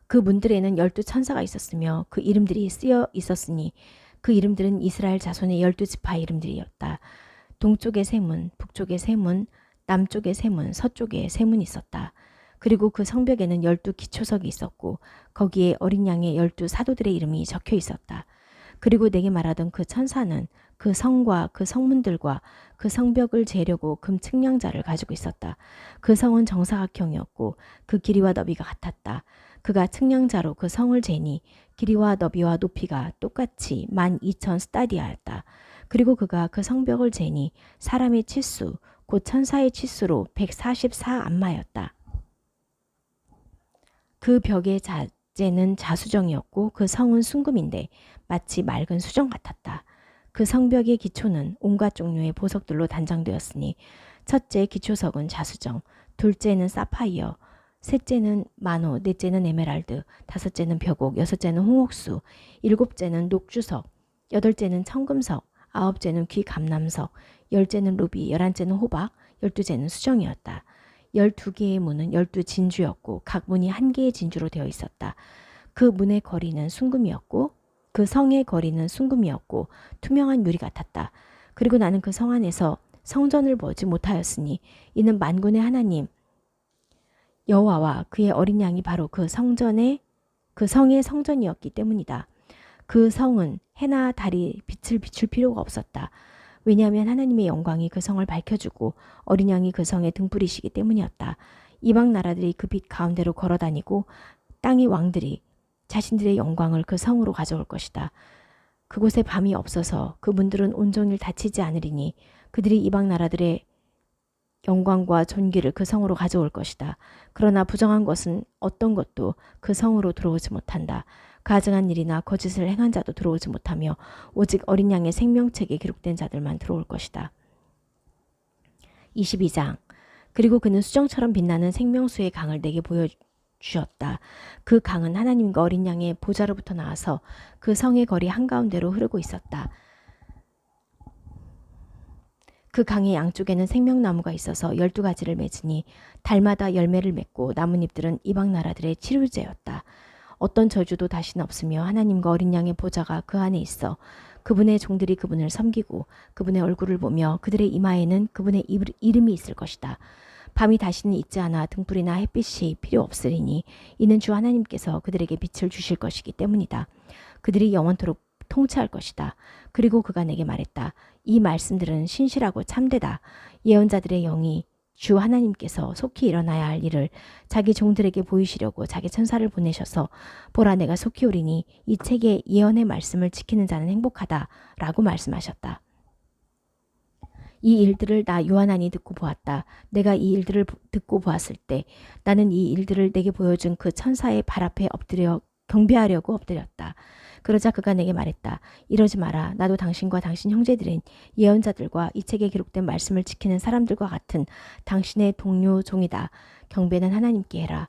그 문들에는 12 천사가 있었으며 그 이름들이 쓰여 있었으니 그 이름들은 이스라엘 자손의 12지파의 이름들이었다. 동쪽에 세 문, 북쪽에 세 문, 남쪽에 세 문, 서쪽에 세 문이 있었다. 그리고 그 성벽에는 12 기초석이 있었고 거기에 어린 양의 12 사도들의 이름이 적혀 있었다. 그리고 내게 말하던 그 천사는 그 성과 그 성문들과 그 성벽을 재려고 금 측량자를 가지고 있었다. 그 성은 정사각형이었고 그 길이와 너비가 같았다. 그가 측량자로 그 성을 재니 길이와 너비와 높이가 똑같이 12,000 스타디아였다. 그리고 그가 그 성벽을 재니 사람의 치수, 곧 천사의 치수로 144 안마였다. 그 벽의 자재는 자수정이었고 그 성은 순금인데 마치 맑은 수정 같았다. 그 성벽의 기초는 온갖 종류의 보석들로 단장되었으니 첫째 기초석은 자수정, 둘째는 사파이어, 셋째는 마노, 넷째는 에메랄드, 다섯째는 벽옥, 여섯째는 홍옥수, 일곱째는 녹주석, 여덟째는 청금석, 아홉째는 귀감남석, 열째는 루비, 11째는 호박, 12째는 수정이었다. 12개의 문은 12 진주였고 각 문이 1개의 진주로 되어 있었다. 그 문의 거리는 순금이었고 그 성의 거리는 순금이었고 투명한 유리 같았다. 그리고 나는 그 성 안에서 성전을 보지 못하였으니 이는 만군의 하나님 여호와와 그의 어린 양이 바로 그 성의 성전이었기 때문이다. 그 성은 해나 달이 빛을 비출 필요가 없었다. 왜냐하면 하나님의 영광이 그 성을 밝혀주고 어린 양이 그 성의 등불이시기 때문이었다. 이방 나라들이 그 빛 가운데로 걸어다니고 땅의 왕들이 자신들의 영광을 그 성으로 가져올 것이다. 그곳에 밤이 없어서 그 문들은 온종일 닫히지 않으리니 그들이 이방 나라들의 영광과 존귀를 그 성으로 가져올 것이다. 그러나 부정한 것은 어떤 것도 그 성으로 들어오지 못한다. 가증한 일이나 거짓을 행한 자도 들어오지 못하며 오직 어린 양의 생명책에 기록된 자들만 들어올 것이다. 22장. 그리고 그는 수정처럼 빛나는 생명수의 강을 내게 보여주었다. 그 강은 하나님과 어린 양의 보좌로부터 나와서 그 성의 거리 한가운데로 흐르고 있었다. 그 강의 양쪽에는 생명나무가 있어서 12가지를 맺으니 달마다 열매를 맺고 나뭇잎들은 이방 나라들의 치료제였다. 어떤 저주도 다시는 없으며 하나님과 어린 양의 보좌가 그 안에 있어 그분의 종들이 그분을 섬기고 그분의 얼굴을 보며 그들의 이마에는 그분의 이름이 있을 것이다. 밤이 다시는 있지 않아 등불이나 햇빛이 필요 없으리니 이는 주 하나님께서 그들에게 빛을 주실 것이기 때문이다. 그들이 영원토록 통치할 것이다. 그리고 그가 내게 말했다. 이 말씀들은 신실하고 참되다. 예언자들의 영이 주 하나님께서 속히 일어나야 할 일을 자기 종들에게 보이시려고 자기 천사를 보내셔서 보라 내가 속히 오리니 이 책의 예언의 말씀을 지키는 자는 행복하다 라고 말씀하셨다. 이 일들을 나 요한안이 듣고 보았다. 내가 이 일들을 듣고 보았을 때 나는 이 일들을 내게 보여준 그 천사의 발 앞에 엎드려 경배하려고 엎드렸다. 그러자 그가 내게 말했다. 이러지 마라. 나도 당신과 당신 형제들인 예언자들과 이 책에 기록된 말씀을 지키는 사람들과 같은 당신의 동료 종이다. 경배는 하나님께 해라.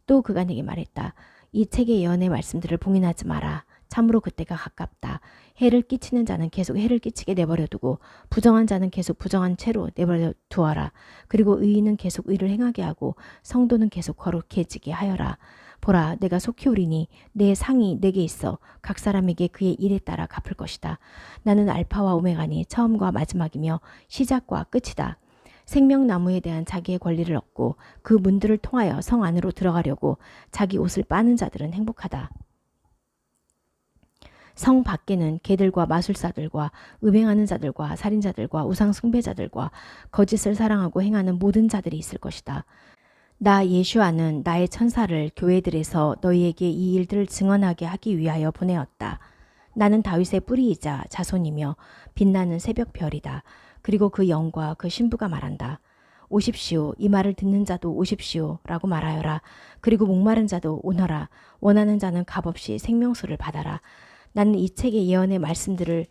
또 그가 내게 말했다. 이 책의 예언의 말씀들을 봉인하지 마라. 참으로 그때가 가깝다. 해를 끼치는 자는 계속 해를 끼치게 내버려 두고 부정한 자는 계속 부정한 채로 내버려 두어라. 그리고 의인은 계속 의를 행하게 하고 성도는 계속 거룩해지게 하여라. 보라, 내가 속히 오리니 내 상이 내게 있어 각 사람에게 그의 일에 따라 갚을 것이다. 나는 알파와 오메가니 처음과 마지막이며 시작과 끝이다. 생명나무에 대한 자기의 권리를 얻고 그 문들을 통하여 성 안으로 들어가려고 자기 옷을 빠는 자들은 행복하다. 성 밖에는 개들과 마술사들과 음행하는 자들과 살인자들과 우상 숭배자들과 거짓을 사랑하고 행하는 모든 자들이 있을 것이다. 나 예슈아는 나의 천사를 교회들에서 너희에게 이 일들을 증언하게 하기 위하여 보내었다. 나는 다윗의 뿌리이자 자손이며 빛나는 새벽별이다. 그리고 그 영과 그 신부가 말한다. 오십시오. 이 말을 듣는 자도 오십시오. 라고 말하여라. 그리고 목마른 자도 오너라. 원하는 자는 값없이 생명수를 받아라. 나는 이 책의 예언의 말씀들을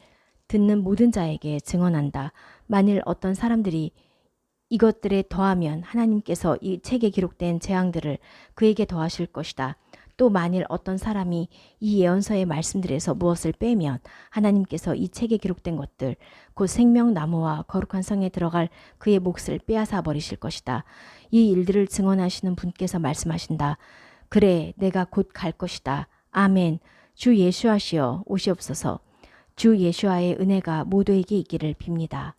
듣는 모든 자에게 증언한다. 만일 어떤 사람들이 이것들에 더하면 하나님께서 이 책에 기록된 재앙들을 그에게 더하실 것이다. 또 만일 어떤 사람이 이 예언서의 말씀들에서 무엇을 빼면 하나님께서 이 책에 기록된 것들 곧 생명나무와 거룩한 성에 들어갈 그의 몫을 빼앗아 버리실 것이다. 이 일들을 증언하시는 분께서 말씀하신다. 그래, 내가 곧 갈 것이다. 아멘. 주 예수하시여 오시옵소서. 주 예수와의 은혜가 모두에게 있기를 빕니다.